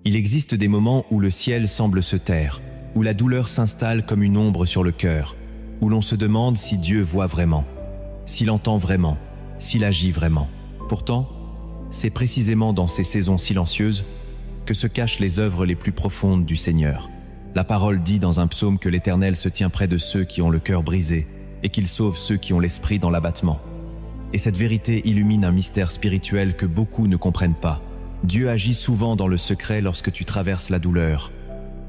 Il existe des moments où le ciel semble se taire, où la douleur s'installe comme une ombre sur le cœur, où l'on se demande si Dieu voit vraiment, s'il entend vraiment, s'il agit vraiment. Pourtant, c'est précisément dans ces saisons silencieuses que se cachent les œuvres les plus profondes du Seigneur. La parole dit dans un psaume que l'Éternel se tient près de ceux qui ont le cœur brisé et qu'il sauve ceux qui ont l'esprit dans l'abattement. Et cette vérité illumine un mystère spirituel que beaucoup ne comprennent pas. Dieu agit souvent dans le secret lorsque tu traverses la douleur.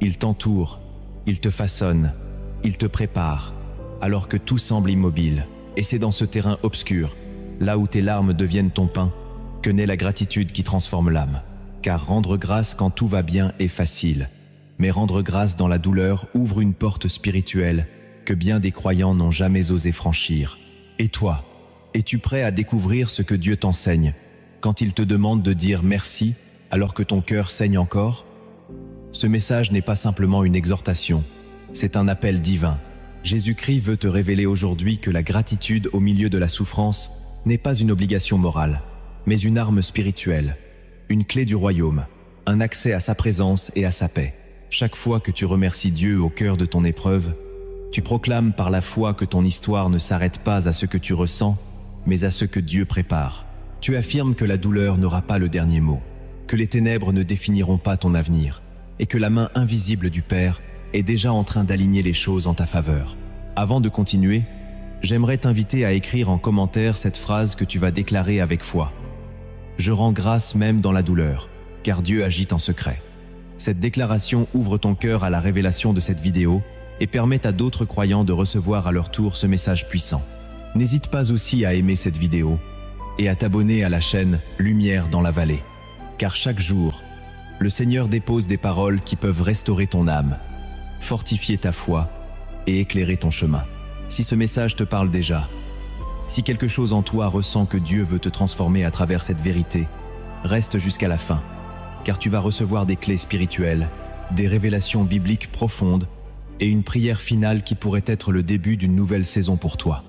Il t'entoure, il te façonne, il te prépare, alors que tout semble immobile. Et c'est dans ce terrain obscur, là où tes larmes deviennent ton pain, que naît la gratitude qui transforme l'âme. Car rendre grâce quand tout va bien est facile. Mais rendre grâce dans la douleur ouvre une porte spirituelle que bien des croyants n'ont jamais osé franchir. Et toi, es-tu prêt à découvrir ce que Dieu t'enseigne quand il te demande de dire merci alors que ton cœur saigne encore? Ce message n'est pas simplement une exhortation, c'est un appel divin. Jésus-Christ veut te révéler aujourd'hui que la gratitude au milieu de la souffrance n'est pas une obligation morale, mais une arme spirituelle, une clé du royaume, un accès à sa présence et à sa paix. Chaque fois que tu remercies Dieu au cœur de ton épreuve, tu proclames par la foi que ton histoire ne s'arrête pas à ce que tu ressens, mais à ce que Dieu prépare. Tu affirmes que la douleur n'aura pas le dernier mot, que les ténèbres ne définiront pas ton avenir, et que la main invisible du Père est déjà en train d'aligner les choses en ta faveur. Avant de continuer, j'aimerais t'inviter à écrire en commentaire cette phrase que tu vas déclarer avec foi. Je rends grâce même dans la douleur, car Dieu agit en secret. Cette déclaration ouvre ton cœur à la révélation de cette vidéo et permet à d'autres croyants de recevoir à leur tour ce message puissant. N'hésite pas aussi à aimer cette vidéo et à t'abonner à la chaîne Lumière dans la vallée, car chaque jour, le Seigneur dépose des paroles qui peuvent restaurer ton âme, fortifier ta foi et éclairer ton chemin. Si ce message te parle déjà, si quelque chose en toi ressent que Dieu veut te transformer à travers cette vérité, reste jusqu'à la fin, car tu vas recevoir des clés spirituelles, des révélations bibliques profondes et une prière finale qui pourrait être le début d'une nouvelle saison pour toi.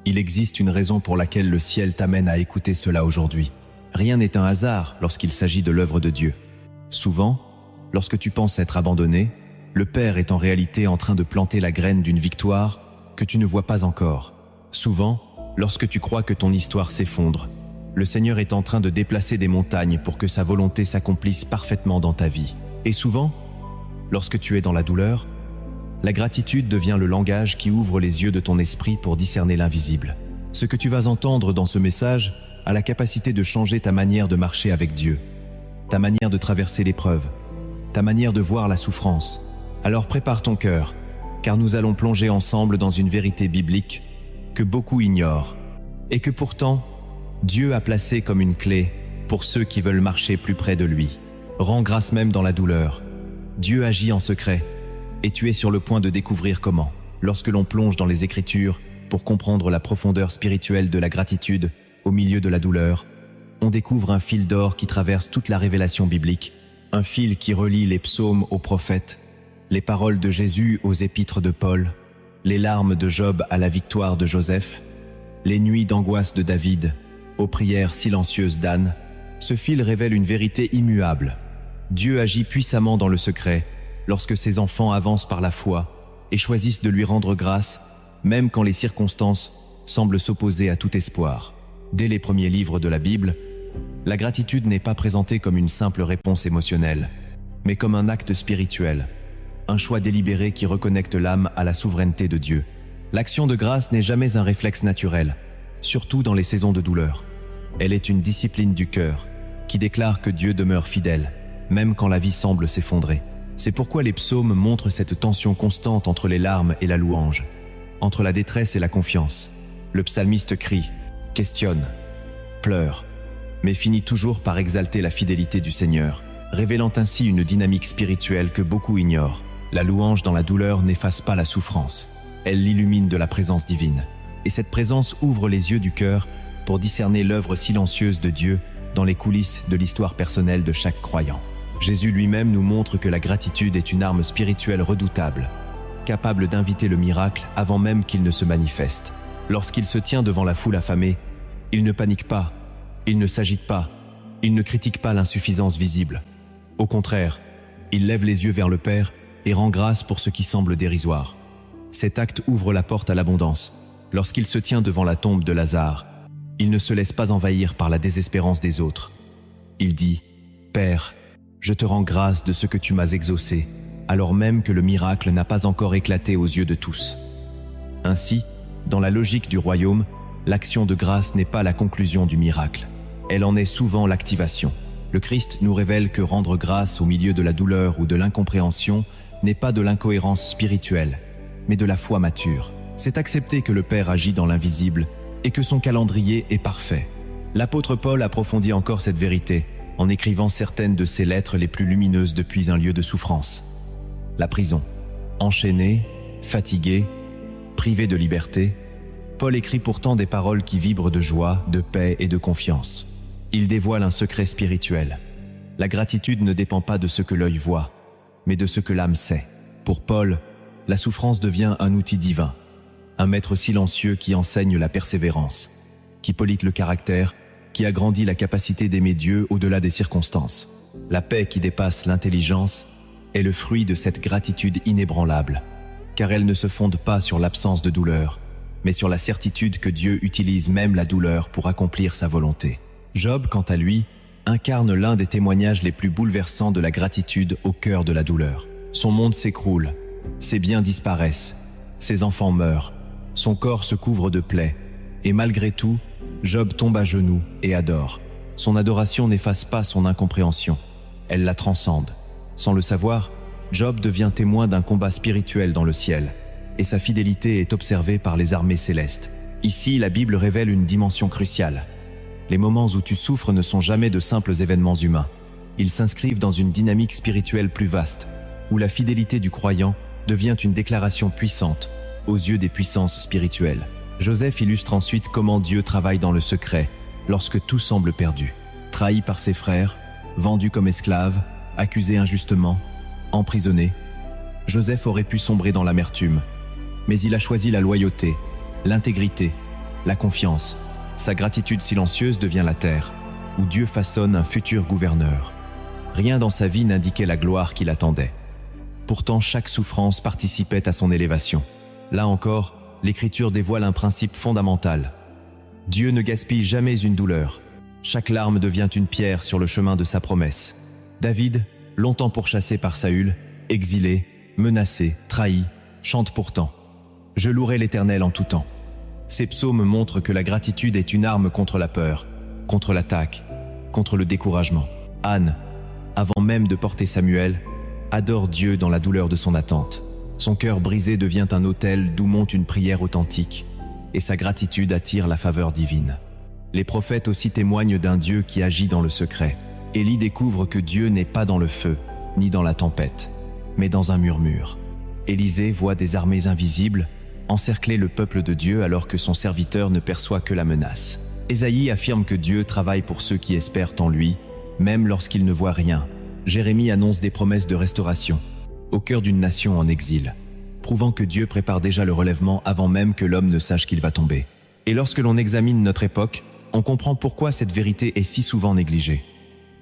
Il existe une raison pour laquelle le ciel t'amène à écouter cela aujourd'hui. Rien n'est un hasard lorsqu'il s'agit de l'œuvre de Dieu. Souvent, lorsque tu penses être abandonné, le Père est en réalité en train de planter la graine d'une victoire que tu ne vois pas encore. Souvent, lorsque tu crois que ton histoire s'effondre, le Seigneur est en train de déplacer des montagnes pour que sa volonté s'accomplisse parfaitement dans ta vie. Et souvent, lorsque tu es dans la douleur, la gratitude devient le langage qui ouvre les yeux de ton esprit pour discerner l'invisible. Ce que tu vas entendre dans ce message a la capacité de changer ta manière de marcher avec Dieu, ta manière de traverser l'épreuve, ta manière de voir la souffrance. Alors prépare ton cœur, car nous allons plonger ensemble dans une vérité biblique que beaucoup ignorent et que pourtant Dieu a placée comme une clé pour ceux qui veulent marcher plus près de lui. Rends grâce même dans la douleur. Dieu agit en secret et tu es sur le point de découvrir comment. Lorsque l'on plonge dans les Écritures pour comprendre la profondeur spirituelle de la gratitude au milieu de la douleur, on découvre un fil d'or qui traverse toute la révélation biblique, un fil qui relie les psaumes aux prophètes, les paroles de Jésus aux épîtres de Paul, les larmes de Job à la victoire de Joseph, les nuits d'angoisse de David, aux prières silencieuses d'Anne. Ce fil révèle une vérité immuable. Dieu agit puissamment dans le secret lorsque ses enfants avancent par la foi et choisissent de lui rendre grâce, même quand les circonstances semblent s'opposer à tout espoir. Dès les premiers livres de la Bible, la gratitude n'est pas présentée comme une simple réponse émotionnelle, mais comme un acte spirituel, un choix délibéré qui reconnecte l'âme à la souveraineté de Dieu. L'action de grâce n'est jamais un réflexe naturel, surtout dans les saisons de douleur. Elle est une discipline du cœur, qui déclare que Dieu demeure fidèle, même quand la vie semble s'effondrer. C'est pourquoi les psaumes montrent cette tension constante entre les larmes et la louange, entre la détresse et la confiance. Le psalmiste crie, questionne, pleure, mais finit toujours par exalter la fidélité du Seigneur, révélant ainsi une dynamique spirituelle que beaucoup ignorent. La louange dans la douleur n'efface pas la souffrance, elle l'illumine de la présence divine. Et cette présence ouvre les yeux du cœur pour discerner l'œuvre silencieuse de Dieu dans les coulisses de l'histoire personnelle de chaque croyant. Jésus lui-même nous montre que la gratitude est une arme spirituelle redoutable, capable d'inviter le miracle avant même qu'il ne se manifeste. Lorsqu'il se tient devant la foule affamée, il ne panique pas, il ne s'agite pas, il ne critique pas l'insuffisance visible. Au contraire, il lève les yeux vers le Père et rend grâce pour ce qui semble dérisoire. Cet acte ouvre la porte à l'abondance. Lorsqu'il se tient devant la tombe de Lazare, il ne se laisse pas envahir par la désespérance des autres. Il dit « Père, je te rends grâce de ce que tu m'as exaucé, alors même que le miracle n'a pas encore éclaté aux yeux de tous. » Ainsi, dans la logique du royaume, l'action de grâce n'est pas la conclusion du miracle. Elle en est souvent l'activation. Le Christ nous révèle que rendre grâce au milieu de la douleur ou de l'incompréhension n'est pas de l'incohérence spirituelle, mais de la foi mature. C'est accepter que le Père agit dans l'invisible et que son calendrier est parfait. L'apôtre Paul approfondit encore cette vérité en écrivant certaines de ses lettres les plus lumineuses depuis un lieu de souffrance. La prison. Enchaîné, fatigué, privé de liberté, Paul écrit pourtant des paroles qui vibrent de joie, de paix et de confiance. Il dévoile un secret spirituel. La gratitude ne dépend pas de ce que l'œil voit, mais de ce que l'âme sait. Pour Paul, la souffrance devient un outil divin, un maître silencieux qui enseigne la persévérance, qui polite le caractère, qui agrandit la capacité d'aimer Dieu au-delà des circonstances. La paix qui dépasse l'intelligence est le fruit de cette gratitude inébranlable, car elle ne se fonde pas sur l'absence de douleur, mais sur la certitude que Dieu utilise même la douleur pour accomplir sa volonté. Job, quant à lui, incarne l'un des témoignages les plus bouleversants de la gratitude au cœur de la douleur. Son monde s'écroule, ses biens disparaissent, ses enfants meurent, son corps se couvre de plaies, et malgré tout, Job tombe à genoux et adore. Son adoration n'efface pas son incompréhension, elle la transcende. Sans le savoir, Job devient témoin d'un combat spirituel dans le ciel, et sa fidélité est observée par les armées célestes. Ici, la Bible révèle une dimension cruciale. Les moments où tu souffres ne sont jamais de simples événements humains. Ils s'inscrivent dans une dynamique spirituelle plus vaste, où la fidélité du croyant devient une déclaration puissante aux yeux des puissances spirituelles. Joseph illustre ensuite comment Dieu travaille dans le secret, lorsque tout semble perdu. Trahi par ses frères, vendu comme esclave, accusé injustement, emprisonné, Joseph aurait pu sombrer dans l'amertume, mais il a choisi la loyauté, l'intégrité, la confiance. Sa gratitude silencieuse devient la terre, où Dieu façonne un futur gouverneur. Rien dans sa vie n'indiquait la gloire qui l'attendait. Pourtant, chaque souffrance participait à son élévation. Là encore, l'Écriture dévoile un principe fondamental. Dieu ne gaspille jamais une douleur. Chaque larme devient une pierre sur le chemin de sa promesse. David, longtemps pourchassé par Saül, exilé, menacé, trahi, chante pourtant « Je louerai l'Éternel en tout temps ». Ces psaumes montrent que la gratitude est une arme contre la peur, contre l'attaque, contre le découragement. Anne, avant même de porter Samuel, adore Dieu dans la douleur de son attente. Son cœur brisé devient un autel d'où monte une prière authentique, et sa gratitude attire la faveur divine. Les prophètes aussi témoignent d'un Dieu qui agit dans le secret. Élie découvre que Dieu n'est pas dans le feu, ni dans la tempête, mais dans un murmure. Élisée voit des armées invisibles encercler le peuple de Dieu alors que son serviteur ne perçoit que la menace. Ésaïe affirme que Dieu travaille pour ceux qui espèrent en lui, même lorsqu'ils ne voient rien. Jérémie annonce des promesses de restauration, au cœur d'une nation en exil, prouvant que Dieu prépare déjà le relèvement avant même que l'homme ne sache qu'il va tomber. Et lorsque l'on examine notre époque, on comprend pourquoi cette vérité est si souvent négligée.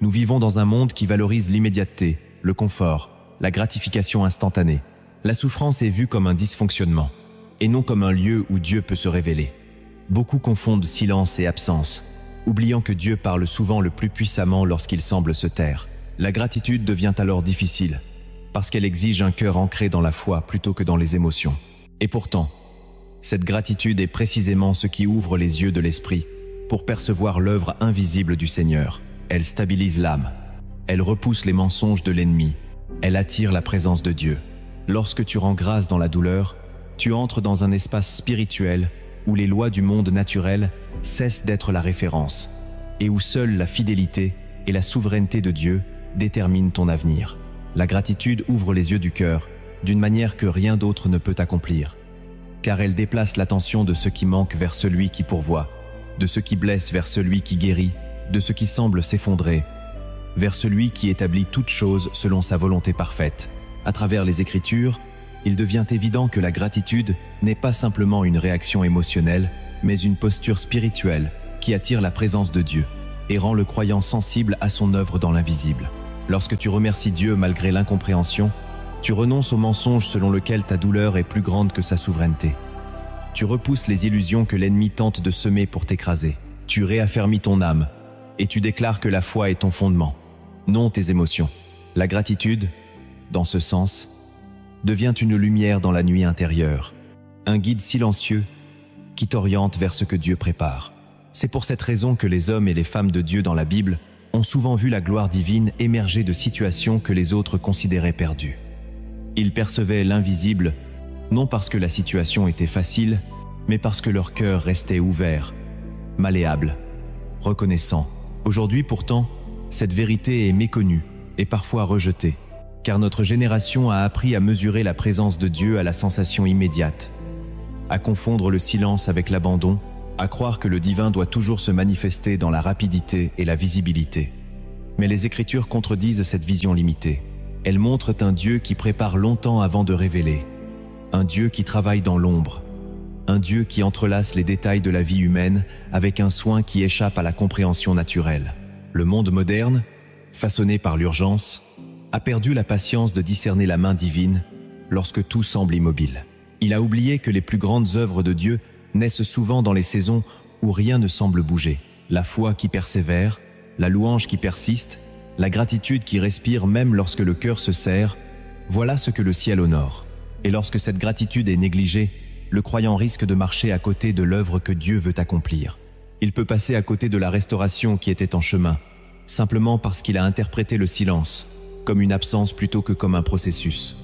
Nous vivons dans un monde qui valorise l'immédiateté, le confort, la gratification instantanée. La souffrance est vue comme un dysfonctionnement, et non comme un lieu où Dieu peut se révéler. Beaucoup confondent silence et absence, oubliant que Dieu parle souvent le plus puissamment lorsqu'il semble se taire. La gratitude devient alors difficile, parce qu'elle exige un cœur ancré dans la foi plutôt que dans les émotions. Et pourtant, cette gratitude est précisément ce qui ouvre les yeux de l'esprit pour percevoir l'œuvre invisible du Seigneur. Elle stabilise l'âme, elle repousse les mensonges de l'ennemi, elle attire la présence de Dieu. Lorsque tu rends grâce dans la douleur, tu entres dans un espace spirituel où les lois du monde naturel cessent d'être la référence et où seule la fidélité et la souveraineté de Dieu déterminent ton avenir. La gratitude ouvre les yeux du cœur d'une manière que rien d'autre ne peut accomplir, car elle déplace l'attention de ce qui manque vers celui qui pourvoit, de ce qui blesse vers celui qui guérit, de ce qui semble s'effondrer, vers celui qui établit toutes choses selon sa volonté parfaite. À travers les Écritures, il devient évident que la gratitude n'est pas simplement une réaction émotionnelle, mais une posture spirituelle qui attire la présence de Dieu et rend le croyant sensible à son œuvre dans l'invisible. Lorsque tu remercies Dieu malgré l'incompréhension, tu renonces au mensonge selon lequel ta douleur est plus grande que sa souveraineté. Tu repousses les illusions que l'ennemi tente de semer pour t'écraser. Tu réaffermis ton âme et tu déclares que la foi est ton fondement, non tes émotions. La gratitude, dans ce sens, devient une lumière dans la nuit intérieure, un guide silencieux qui t'oriente vers ce que Dieu prépare. C'est pour cette raison que les hommes et les femmes de Dieu dans la Bible ont souvent vu la gloire divine émerger de situations que les autres considéraient perdues. Ils percevaient l'invisible, non parce que la situation était facile, mais parce que leur cœur restait ouvert, malléable, reconnaissant. Aujourd'hui pourtant, cette vérité est méconnue et parfois rejetée, car notre génération a appris à mesurer la présence de Dieu à la sensation immédiate, à confondre le silence avec l'abandon, à croire que le divin doit toujours se manifester dans la rapidité et la visibilité. Mais les Écritures contredisent cette vision limitée. Elles montrent un Dieu qui prépare longtemps avant de révéler, un Dieu qui travaille dans l'ombre, un Dieu qui entrelace les détails de la vie humaine avec un soin qui échappe à la compréhension naturelle. Le monde moderne, façonné par l'urgence, a perdu la patience de discerner la main divine lorsque tout semble immobile. Il a oublié que les plus grandes œuvres de Dieu naissent souvent dans les saisons où rien ne semble bouger. La foi qui persévère, la louange qui persiste, la gratitude qui respire même lorsque le cœur se serre, voilà ce que le ciel honore. Et lorsque cette gratitude est négligée, le croyant risque de marcher à côté de l'œuvre que Dieu veut accomplir. Il peut passer à côté de la restauration qui était en chemin, simplement parce qu'il a interprété le silence comme une absence plutôt que comme un processus.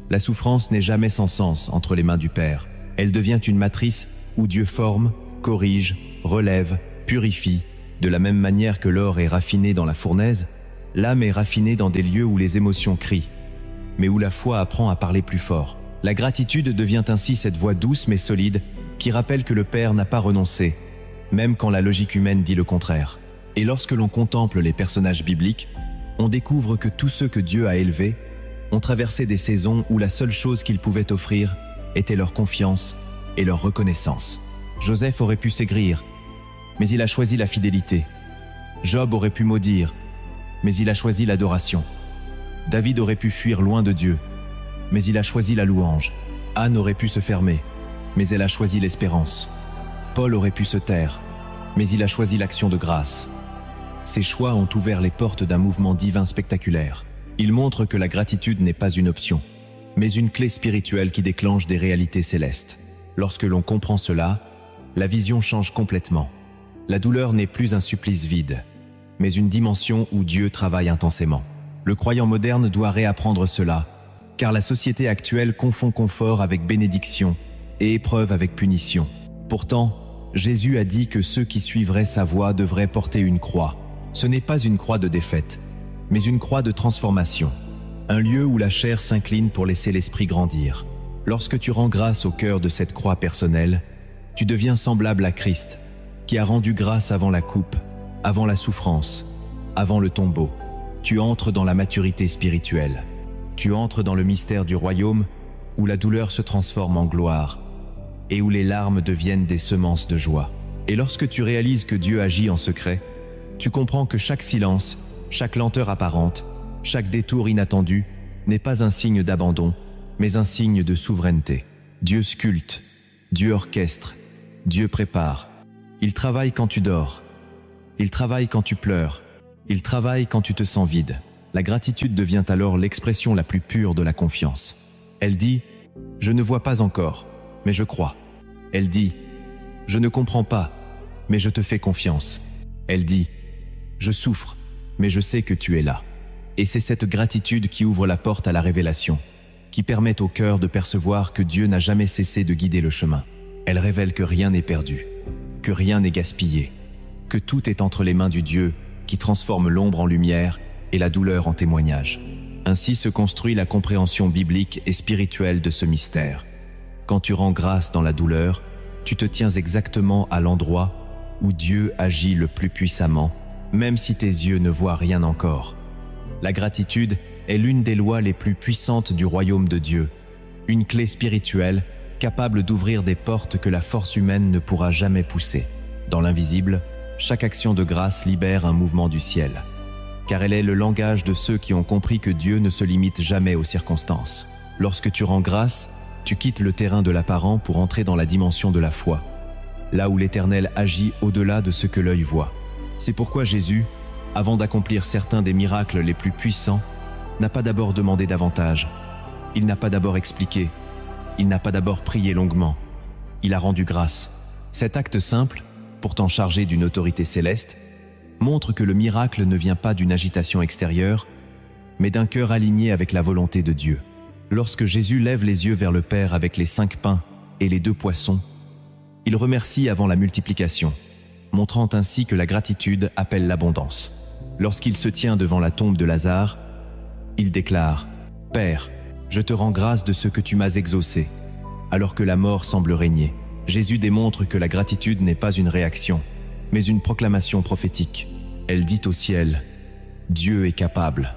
La souffrance n'est jamais sans sens entre les mains du Père. Elle devient une matrice où Dieu forme, corrige, relève, purifie. De la même manière que l'or est raffiné dans la fournaise, l'âme est raffinée dans des lieux où les émotions crient, mais où la foi apprend à parler plus fort. La gratitude devient ainsi cette voix douce mais solide qui rappelle que le Père n'a pas renoncé, même quand la logique humaine dit le contraire. Et lorsque l'on contemple les personnages bibliques, on découvre que tous ceux que Dieu a élevés ont traversé des saisons où la seule chose qu'ils pouvaient offrir était leur confiance et leur reconnaissance. Joseph aurait pu s'aigrir, mais il a choisi la fidélité. Job aurait pu maudire, mais il a choisi l'adoration. David aurait pu fuir loin de Dieu, mais il a choisi la louange. Anne aurait pu se fermer, mais elle a choisi l'espérance. Paul aurait pu se taire, mais il a choisi l'action de grâce. Ces choix ont ouvert les portes d'un mouvement divin spectaculaire. Ils montrent que la gratitude n'est pas une option, mais une clé spirituelle qui déclenche des réalités célestes. Lorsque l'on comprend cela, la vision change complètement. La douleur n'est plus un supplice vide, mais une dimension où Dieu travaille intensément. Le croyant moderne doit réapprendre cela, car la société actuelle confond confort avec bénédiction et épreuve avec punition. Pourtant, Jésus a dit que ceux qui suivraient sa voie devraient porter une croix. Ce n'est pas une croix de défaite, mais une croix de transformation. Un lieu où la chair s'incline pour laisser l'esprit grandir. Lorsque tu rends grâce au cœur de cette croix personnelle, tu deviens semblable à Christ, qui a rendu grâce avant la coupe, avant la souffrance, avant le tombeau. Tu entres dans la maturité spirituelle. Tu entres dans le mystère du royaume où la douleur se transforme en gloire et où les larmes deviennent des semences de joie. Et lorsque tu réalises que Dieu agit en secret, tu comprends que chaque silence, chaque lenteur apparente, chaque détour inattendu n'est pas un signe d'abandon, mais un signe de souveraineté. Dieu sculpte, Dieu orchestre, Dieu prépare. Il travaille quand tu dors. Il travaille quand tu pleures. Il travaille quand tu te sens vide. La gratitude devient alors l'expression la plus pure de la confiance. Elle dit « Je ne vois pas encore, mais je crois ». Elle dit « Je ne comprends pas, mais je te fais confiance ». Elle dit « Je souffre, mais je sais que tu es là ». Et c'est cette gratitude qui ouvre la porte à la révélation, qui permet au cœur de percevoir que Dieu n'a jamais cessé de guider le chemin. Elle révèle que rien n'est perdu, que rien n'est gaspillé, que tout est entre les mains du Dieu qui transforme l'ombre en lumière et la douleur en témoignage. Ainsi se construit la compréhension biblique et spirituelle de ce mystère. Quand tu rends grâce dans la douleur, tu te tiens exactement à l'endroit où Dieu agit le plus puissamment, même si tes yeux ne voient rien encore. La gratitude est l'une des lois les plus puissantes du royaume de Dieu, une clé spirituelle capable d'ouvrir des portes que la force humaine ne pourra jamais pousser. Dans l'invisible, chaque action de grâce libère un mouvement du ciel. car elle est le langage de ceux qui ont compris que Dieu ne se limite jamais aux circonstances. Lorsque tu rends grâce, tu quittes le terrain de l'apparent pour entrer dans la dimension de la foi, là où l'Éternel agit au-delà de ce que l'œil voit. C'est pourquoi Jésus, avant d'accomplir certains des miracles les plus puissants, n'a pas d'abord demandé davantage. Il n'a pas d'abord expliqué. Il n'a pas d'abord prié longuement. Il a rendu grâce. Cet acte simple, pourtant chargé d'une autorité céleste, montre que le miracle ne vient pas d'une agitation extérieure, mais d'un cœur aligné avec la volonté de Dieu. Lorsque Jésus lève les yeux vers le Père avec les 5 pains et les 2 poissons, il remercie avant la multiplication, montrant ainsi que la gratitude appelle l'abondance. Lorsqu'il se tient devant la tombe de Lazare, il déclare « Père, je te rends grâce de ce que tu m'as exaucé », alors que la mort semble régner. Jésus démontre que la gratitude n'est pas une réaction, mais une proclamation prophétique. Elle dit au ciel « Dieu est capable ».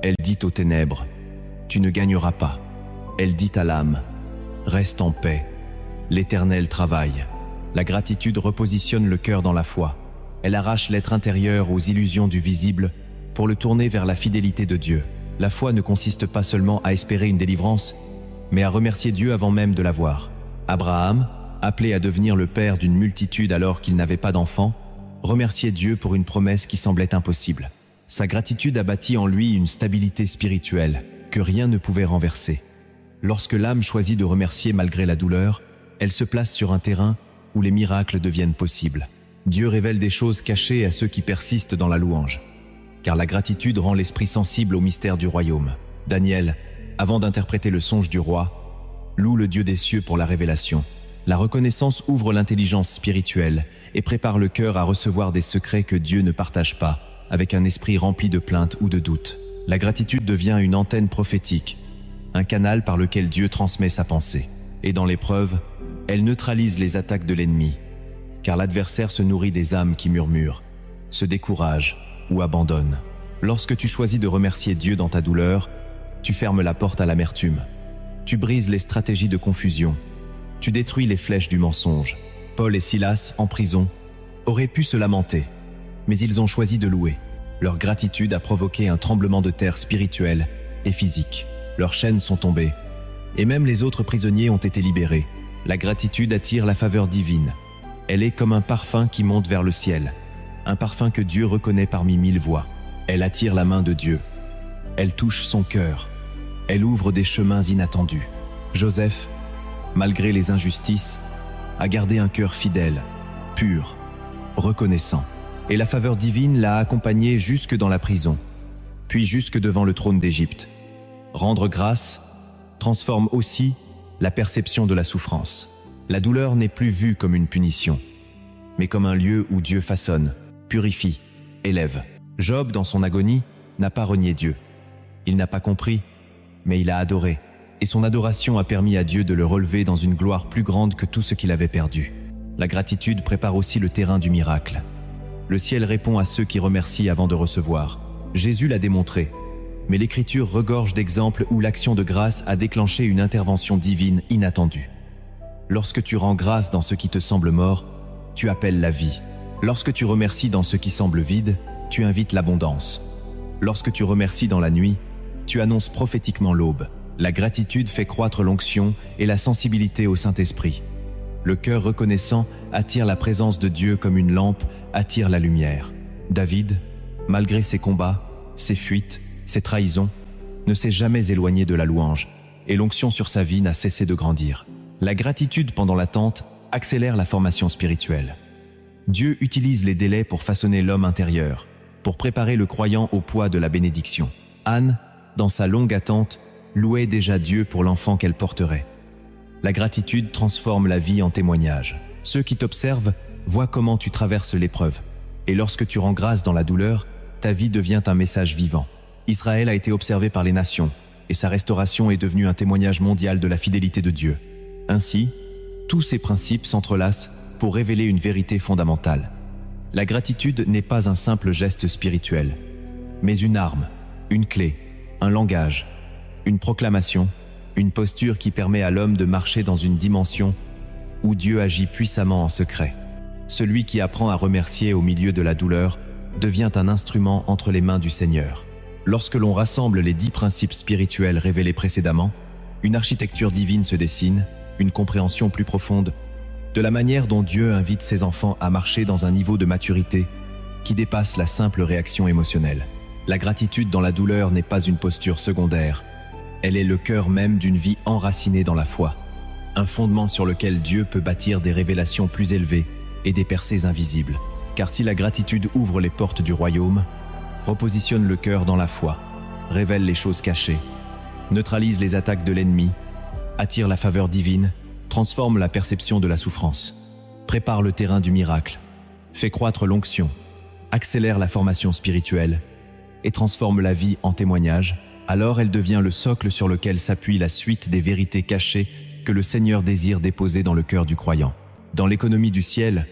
Elle dit aux ténèbres « Tu ne gagneras pas ». Elle dit à l'âme « Reste en paix, l'Éternel travaille ». La gratitude repositionne le cœur dans la foi. Elle arrache l'être intérieur aux illusions du visible pour le tourner vers la fidélité de Dieu. La foi ne consiste pas seulement à espérer une délivrance, mais à remercier Dieu avant même de l'avoir. Abraham, appelé à devenir le père d'une multitude alors qu'il n'avait pas d'enfant, remerciait Dieu pour une promesse qui semblait impossible. Sa gratitude a bâti en lui une stabilité spirituelle que rien ne pouvait renverser. Lorsque l'âme choisit de remercier malgré la douleur, elle se place sur un terrain où les miracles deviennent possibles. Dieu révèle des choses cachées à ceux qui persistent dans la louange, car la gratitude rend l'esprit sensible au mystère du royaume. Daniel, avant d'interpréter le songe du roi, loue le Dieu des cieux pour la révélation. La reconnaissance ouvre l'intelligence spirituelle et prépare le cœur à recevoir des secrets que Dieu ne partage pas, avec un esprit rempli de plaintes ou de doutes. La gratitude devient une antenne prophétique, un canal par lequel Dieu transmet sa pensée. Et dans l'épreuve, elle neutralise les attaques de l'ennemi, car l'adversaire se nourrit des âmes qui murmurent, se découragent ou abandonnent. Lorsque tu choisis de remercier Dieu dans ta douleur, tu fermes la porte à l'amertume. Tu brises les stratégies de confusion. Tu détruis les flèches du mensonge. Paul et Silas, en prison, auraient pu se lamenter, mais ils ont choisi de louer. Leur gratitude a provoqué un tremblement de terre spirituel et physique. Leurs chaînes sont tombées, et même les autres prisonniers ont été libérés. La gratitude attire la faveur divine. Elle est comme un parfum qui monte vers le ciel, un parfum que Dieu reconnaît parmi 1000 voix. Elle attire la main de Dieu. Elle touche son cœur. Elle ouvre des chemins inattendus. Joseph, malgré les injustices, a gardé un cœur fidèle, pur, reconnaissant. Et la faveur divine l'a accompagné jusque dans la prison, puis jusque devant le trône d'Égypte. Rendre grâce transforme aussi la perception de la souffrance. La douleur n'est plus vue comme une punition, mais comme un lieu où Dieu façonne, purifie, élève. Job, dans son agonie, n'a pas renié Dieu. Il n'a pas compris, mais il a adoré. Et son adoration a permis à Dieu de le relever dans une gloire plus grande que tout ce qu'il avait perdu. La gratitude prépare aussi le terrain du miracle. Le ciel répond à ceux qui remercient avant de recevoir. Jésus l'a démontré, mais l'Écriture regorge d'exemples où l'action de grâce a déclenché une intervention divine inattendue. Lorsque tu rends grâce dans ce qui te semble mort, tu appelles la vie. Lorsque tu remercies dans ce qui semble vide, tu invites l'abondance. Lorsque tu remercies dans la nuit, tu annonces prophétiquement l'aube. La gratitude fait croître l'onction et la sensibilité au Saint-Esprit. Le cœur reconnaissant attire la présence de Dieu comme une lampe attire la lumière. David, malgré ses combats, ses fuites, ses trahisons, ne s'est jamais éloigné de la louange, et l'onction sur sa vie n'a cessé de grandir. La gratitude pendant l'attente accélère la formation spirituelle. Dieu utilise les délais pour façonner l'homme intérieur, pour préparer le croyant au poids de la bénédiction. Anne, dans sa longue attente, louait déjà Dieu pour l'enfant qu'elle porterait. La gratitude transforme la vie en témoignage. Ceux qui t'observent voient comment tu traverses l'épreuve. Et lorsque tu rends grâce dans la douleur, ta vie devient un message vivant. Israël a été observé par les nations, et sa restauration est devenue un témoignage mondial de la fidélité de Dieu. Ainsi, tous ces principes s'entrelacent pour révéler une vérité fondamentale. La gratitude n'est pas un simple geste spirituel, mais une arme, une clé, un langage, une proclamation, une posture qui permet à l'homme de marcher dans une dimension où Dieu agit puissamment en secret. Celui qui apprend à remercier au milieu de la douleur devient un instrument entre les mains du Seigneur. Lorsque l'on rassemble les 10 principes spirituels révélés précédemment, une architecture divine se dessine, une compréhension plus profonde de la manière dont Dieu invite ses enfants à marcher dans un niveau de maturité qui dépasse la simple réaction émotionnelle. La gratitude dans la douleur n'est pas une posture secondaire, elle est le cœur même d'une vie enracinée dans la foi, un fondement sur lequel Dieu peut bâtir des révélations plus élevées et des percées invisibles. Car si la gratitude ouvre les portes du royaume, repositionne le cœur dans la foi, révèle les choses cachées, neutralise les attaques de l'ennemi, attire la faveur divine, transforme la perception de la souffrance, prépare le terrain du miracle, fait croître l'onction, accélère la formation spirituelle et transforme la vie en témoignage, alors elle devient le socle sur lequel s'appuie la suite des vérités cachées que le Seigneur désire déposer dans le cœur du croyant. Dans l'économie du ciel,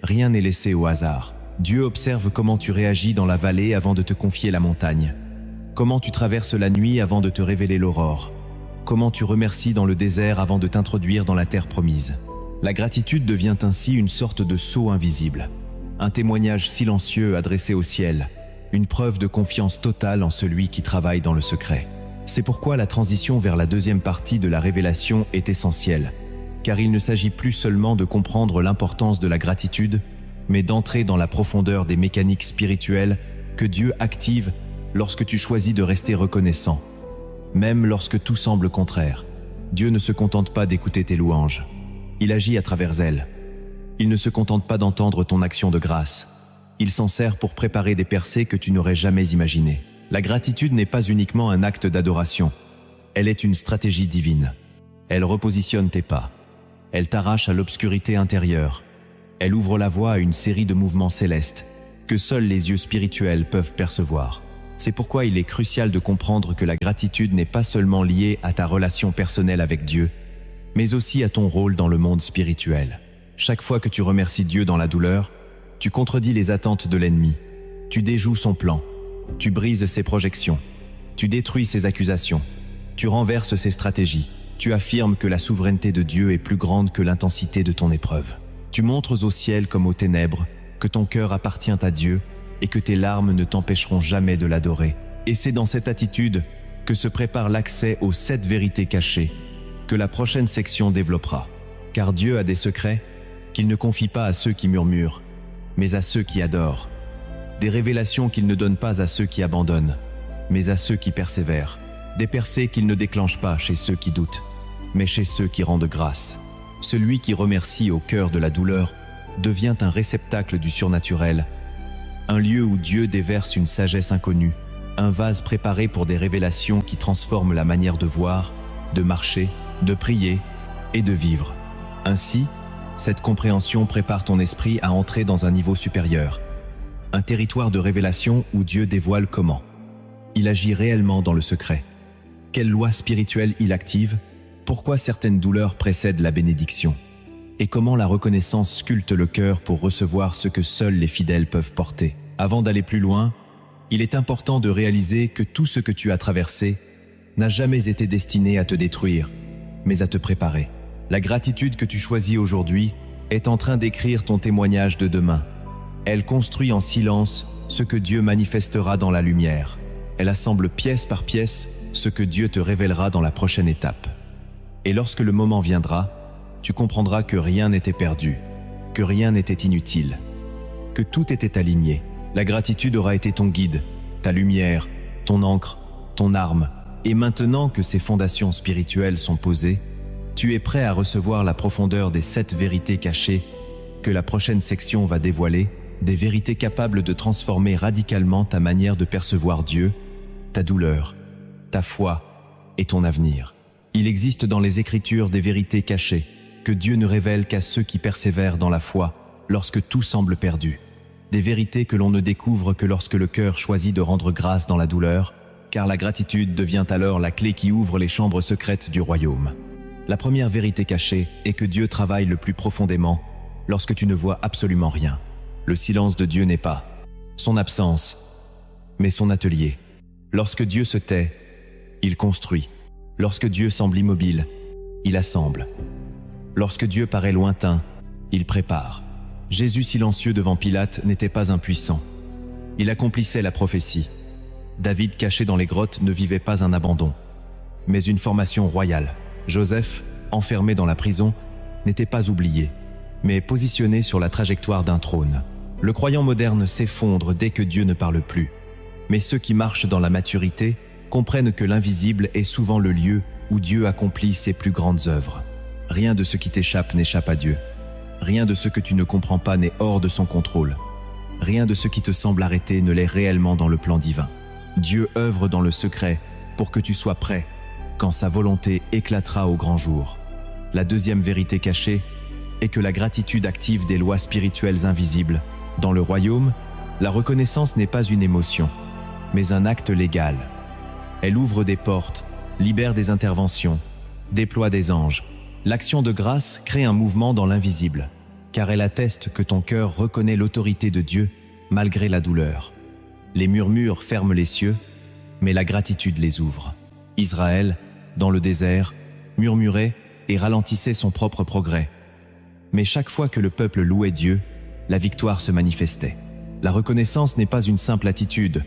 rien n'est laissé au hasard. Dieu observe comment tu réagis dans la vallée avant de te confier la montagne, comment tu traverses la nuit avant de te révéler l'aurore, comment tu remercies dans le désert avant de t'introduire dans la terre promise. La gratitude devient ainsi une sorte de sceau invisible, un témoignage silencieux adressé au ciel, une preuve de confiance totale en celui qui travaille dans le secret. C'est pourquoi la transition vers la deuxième partie de la révélation est essentielle, car il ne s'agit plus seulement de comprendre l'importance de la gratitude, mais d'entrer dans la profondeur des mécaniques spirituelles que Dieu active lorsque tu choisis de rester reconnaissant. Même lorsque tout semble contraire, Dieu ne se contente pas d'écouter tes louanges. Il agit à travers elles. Il ne se contente pas d'entendre ton action de grâce. Il s'en sert pour préparer des percées que tu n'aurais jamais imaginées. La gratitude n'est pas uniquement un acte d'adoration. Elle est une stratégie divine. Elle repositionne tes pas. Elle t'arrache à l'obscurité intérieure. Elle ouvre la voie à une série de mouvements célestes que seuls les yeux spirituels peuvent percevoir. C'est pourquoi il est crucial de comprendre que la gratitude n'est pas seulement liée à ta relation personnelle avec Dieu, mais aussi à ton rôle dans le monde spirituel. Chaque fois que tu remercies Dieu dans la douleur, tu contredis les attentes de l'ennemi, tu déjoues son plan, tu brises ses projections, tu détruis ses accusations, tu renverses ses stratégies, tu affirmes que la souveraineté de Dieu est plus grande que l'intensité de ton épreuve. Tu montres au ciel comme aux ténèbres que ton cœur appartient à Dieu et que tes larmes ne t'empêcheront jamais de l'adorer. Et c'est dans cette attitude que se prépare l'accès aux 7 vérités cachées que la prochaine section développera. Car Dieu a des secrets qu'il ne confie pas à ceux qui murmurent, mais à ceux qui adorent. Des révélations qu'il ne donne pas à ceux qui abandonnent, mais à ceux qui persévèrent. Des percées qu'il ne déclenche pas chez ceux qui doutent, mais chez ceux qui rendent grâce. Celui qui remercie au cœur de la douleur devient un réceptacle du surnaturel, un lieu où Dieu déverse une sagesse inconnue, un vase préparé pour des révélations qui transforment la manière de voir, de marcher, de prier et de vivre. Ainsi, cette compréhension prépare ton esprit à entrer dans un niveau supérieur, un territoire de révélation où Dieu dévoile comment il agit réellement dans le secret. Quelle loi spirituelle il active? Pourquoi certaines douleurs précèdent la bénédiction? Et comment la reconnaissance sculpte le cœur pour recevoir ce que seuls les fidèles peuvent porter? Avant d'aller plus loin, il est important de réaliser que tout ce que tu as traversé n'a jamais été destiné à te détruire, mais à te préparer. La gratitude que tu choisis aujourd'hui est en train d'écrire ton témoignage de demain. Elle construit en silence ce que Dieu manifestera dans la lumière. Elle assemble pièce par pièce ce que Dieu te révélera dans la prochaine étape. Et lorsque le moment viendra, tu comprendras que rien n'était perdu, que rien n'était inutile, que tout était aligné. La gratitude aura été ton guide, ta lumière, ton encre, ton arme. Et maintenant que ces fondations spirituelles sont posées, tu es prêt à recevoir la profondeur des 7 vérités cachées que la prochaine section va dévoiler, des vérités capables de transformer radicalement ta manière de percevoir Dieu, ta douleur, ta foi et ton avenir. Il existe dans les Écritures des vérités cachées que Dieu ne révèle qu'à ceux qui persévèrent dans la foi lorsque tout semble perdu. Des vérités que l'on ne découvre que lorsque le cœur choisit de rendre grâce dans la douleur, car la gratitude devient alors la clé qui ouvre les chambres secrètes du royaume. La première vérité cachée est que Dieu travaille le plus profondément lorsque tu ne vois absolument rien. Le silence de Dieu n'est pas son absence, mais son atelier. Lorsque Dieu se tait, il construit. Lorsque Dieu semble immobile, il assemble. Lorsque Dieu paraît lointain, il prépare. Jésus silencieux devant Pilate n'était pas impuissant. Il accomplissait la prophétie. David, caché dans les grottes, ne vivait pas un abandon, mais une formation royale. Joseph, enfermé dans la prison, n'était pas oublié, mais positionné sur la trajectoire d'un trône. Le croyant moderne s'effondre dès que Dieu ne parle plus. Mais ceux qui marchent dans la maturité comprennent que l'invisible est souvent le lieu où Dieu accomplit ses plus grandes œuvres. Rien de ce qui t'échappe n'échappe à Dieu. Rien de ce que tu ne comprends pas n'est hors de son contrôle. Rien de ce qui te semble arrêté ne l'est réellement dans le plan divin. Dieu œuvre dans le secret pour que tu sois prêt quand sa volonté éclatera au grand jour. La deuxième vérité cachée est que la gratitude active des lois spirituelles invisibles. Dans le royaume, la reconnaissance n'est pas une émotion, mais un acte légal. Elle ouvre des portes, libère des interventions, déploie des anges. L'action de grâce crée un mouvement dans l'invisible, car elle atteste que ton cœur reconnaît l'autorité de Dieu malgré la douleur. Les murmures ferment les cieux, mais la gratitude les ouvre. Israël, dans le désert, murmurait et ralentissait son propre progrès. Mais chaque fois que le peuple louait Dieu, la victoire se manifestait. La reconnaissance n'est pas une simple attitude,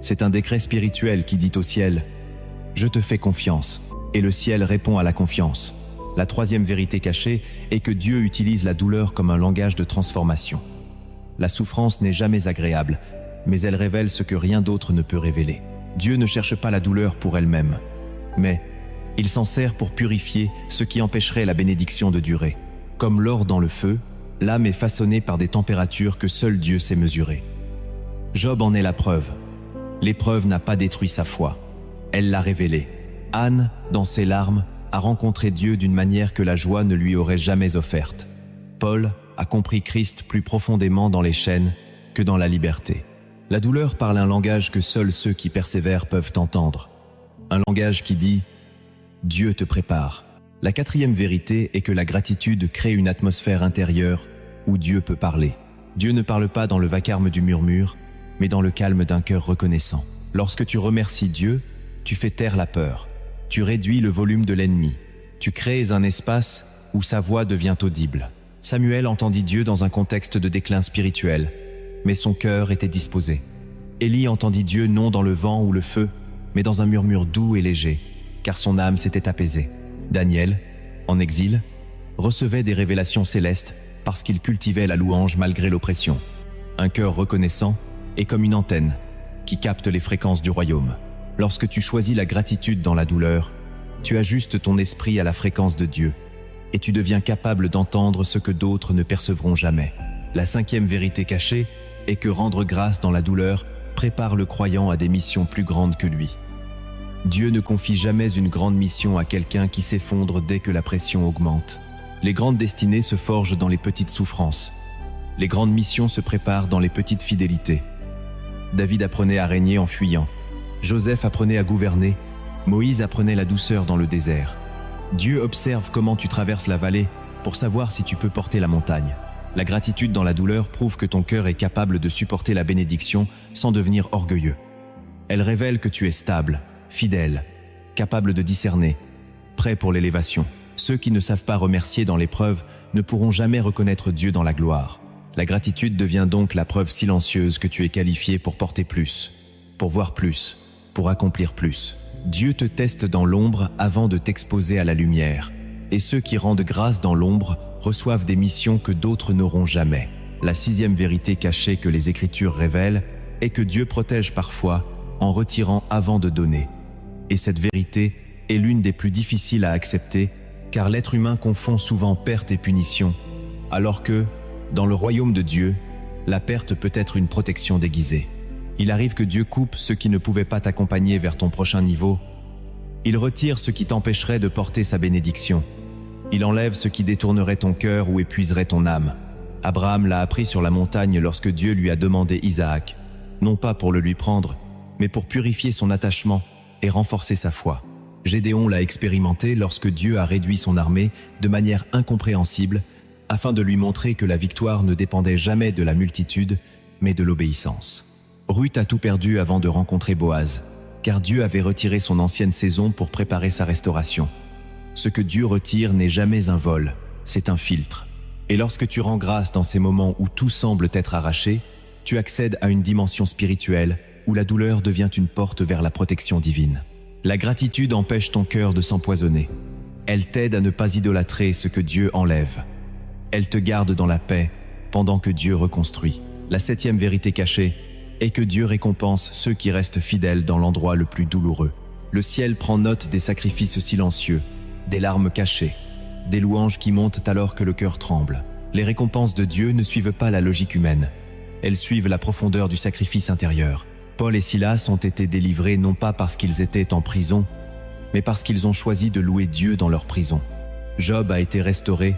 c'est un décret spirituel qui dit au ciel « Je te fais confiance » et le ciel répond à la confiance. La troisième vérité cachée est que Dieu utilise la douleur comme un langage de transformation. La souffrance n'est jamais agréable, mais elle révèle ce que rien d'autre ne peut révéler. Dieu ne cherche pas la douleur pour elle-même, mais il s'en sert pour purifier ce qui empêcherait la bénédiction de durer. Comme l'or dans le feu, l'âme est façonnée par des températures que seul Dieu sait mesurer. Job en est la preuve. L'épreuve n'a pas détruit sa foi, elle l'a révélée. Anne, dans ses larmes, a rencontré Dieu d'une manière que la joie ne lui aurait jamais offerte. Paul a compris Christ plus profondément dans les chaînes que dans la liberté. La douleur parle un langage que seuls ceux qui persévèrent peuvent entendre. Un langage qui dit « Dieu te prépare ». La quatrième vérité est que la gratitude crée une atmosphère intérieure où Dieu peut parler. Dieu ne parle pas dans le vacarme du murmure, mais dans le calme d'un cœur reconnaissant. Lorsque tu remercies Dieu, tu fais taire la peur. Tu réduis le volume de l'ennemi. Tu crées un espace où sa voix devient audible. Samuel entendit Dieu dans un contexte de déclin spirituel, mais son cœur était disposé. Élie entendit Dieu non dans le vent ou le feu, mais dans un murmure doux et léger, car son âme s'était apaisée. Daniel, en exil, recevait des révélations célestes parce qu'il cultivait la louange malgré l'oppression. Un cœur reconnaissant est comme une antenne qui capte les fréquences du royaume. Lorsque tu choisis la gratitude dans la douleur, tu ajustes ton esprit à la fréquence de Dieu et tu deviens capable d'entendre ce que d'autres ne percevront jamais. La cinquième vérité cachée est que rendre grâce dans la douleur prépare le croyant à des missions plus grandes que lui. Dieu ne confie jamais une grande mission à quelqu'un qui s'effondre dès que la pression augmente. Les grandes destinées se forgent dans les petites souffrances. Les grandes missions se préparent dans les petites fidélités. David apprenait à régner en fuyant. Joseph apprenait à gouverner. Moïse apprenait la douceur dans le désert. Dieu observe comment tu traverses la vallée pour savoir si tu peux porter la montagne. La gratitude dans la douleur prouve que ton cœur est capable de supporter la bénédiction sans devenir orgueilleux. Elle révèle que tu es stable, fidèle, capable de discerner, prêt pour l'élévation. Ceux qui ne savent pas remercier dans l'épreuve ne pourront jamais reconnaître Dieu dans la gloire. La gratitude devient donc la preuve silencieuse que tu es qualifié pour porter plus, pour voir plus, pour accomplir plus. Dieu te teste dans l'ombre avant de t'exposer à la lumière. Et ceux qui rendent grâce dans l'ombre reçoivent des missions que d'autres n'auront jamais. La sixième vérité cachée que les Écritures révèlent est que Dieu protège parfois en retirant avant de donner. Et cette vérité est l'une des plus difficiles à accepter, car l'être humain confond souvent perte et punition, alors que, dans le royaume de Dieu, la perte peut être une protection déguisée. Il arrive que Dieu coupe ce qui ne pouvait pas t'accompagner vers ton prochain niveau. Il retire ce qui t'empêcherait de porter sa bénédiction. Il enlève ce qui détournerait ton cœur ou épuiserait ton âme. Abraham l'a appris sur la montagne lorsque Dieu lui a demandé Isaac, non pas pour le lui prendre, mais pour purifier son attachement et renforcer sa foi. Gédéon l'a expérimenté lorsque Dieu a réduit son armée de manière incompréhensible afin de lui montrer que la victoire ne dépendait jamais de la multitude, mais de l'obéissance. Ruth a tout perdu avant de rencontrer Boaz, car Dieu avait retiré son ancienne saison pour préparer sa restauration. Ce que Dieu retire n'est jamais un vol, c'est un filtre. Et lorsque tu rends grâce dans ces moments où tout semble t'être arraché, tu accèdes à une dimension spirituelle où la douleur devient une porte vers la protection divine. La gratitude empêche ton cœur de s'empoisonner. Elle t'aide à ne pas idolâtrer ce que Dieu enlève. Elle te garde dans la paix pendant que Dieu reconstruit. La 7e vérité cachée est que Dieu récompense ceux qui restent fidèles dans l'endroit le plus douloureux. Le ciel prend note des sacrifices silencieux, des larmes cachées, des louanges qui montent alors que le cœur tremble. Les récompenses de Dieu ne suivent pas la logique humaine. Elles suivent la profondeur du sacrifice intérieur. Paul et Silas ont été délivrés non pas parce qu'ils étaient en prison, mais parce qu'ils ont choisi de louer Dieu dans leur prison. Job a été restauré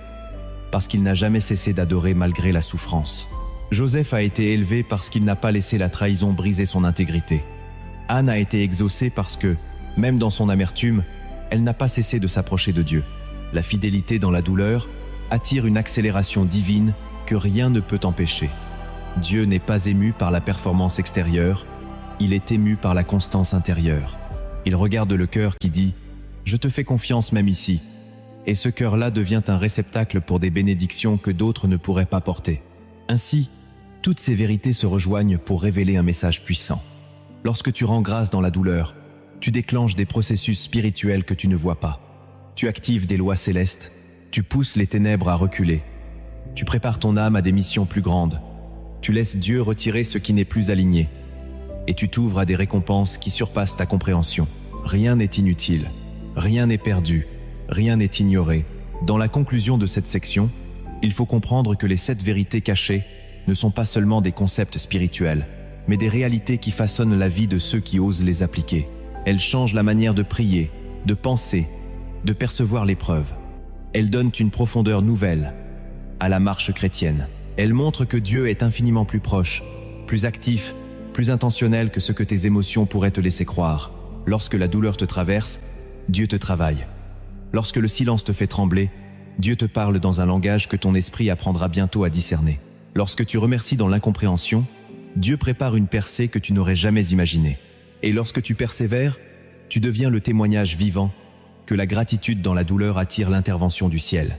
parce qu'il n'a jamais cessé d'adorer malgré la souffrance. Joseph a été élevé parce qu'il n'a pas laissé la trahison briser son intégrité. Anne a été exaucée parce que, même dans son amertume, elle n'a pas cessé de s'approcher de Dieu. La fidélité dans la douleur attire une accélération divine que rien ne peut empêcher. Dieu n'est pas ému par la performance extérieure, il est ému par la constance intérieure. Il regarde le cœur qui dit « Je te fais confiance même ici », et ce cœur-là devient un réceptacle pour des bénédictions que d'autres ne pourraient pas porter. Ainsi, toutes ces vérités se rejoignent pour révéler un message puissant. Lorsque tu rends grâce dans la douleur, tu déclenches des processus spirituels que tu ne vois pas. Tu actives des lois célestes, tu pousses les ténèbres à reculer. Tu prépares ton âme à des missions plus grandes. Tu laisses Dieu retirer ce qui n'est plus aligné. Et tu t'ouvres à des récompenses qui surpassent ta compréhension. Rien n'est inutile, rien n'est perdu, rien n'est ignoré. Dans la conclusion de cette section, il faut comprendre que les 7 vérités cachées ne sont pas seulement des concepts spirituels, mais des réalités qui façonnent la vie de ceux qui osent les appliquer. Elles changent la manière de prier, de penser, de percevoir l'épreuve. Elles donnent une profondeur nouvelle à la marche chrétienne. Elles montrent que Dieu est infiniment plus proche, plus actif, plus intentionnel que ce que tes émotions pourraient te laisser croire. Lorsque la douleur te traverse, Dieu te travaille. Lorsque le silence te fait trembler, Dieu te parle dans un langage que ton esprit apprendra bientôt à discerner. Lorsque tu remercies dans l'incompréhension, Dieu prépare une percée que tu n'aurais jamais imaginée. Et lorsque tu persévères, tu deviens le témoignage vivant que la gratitude dans la douleur attire l'intervention du ciel.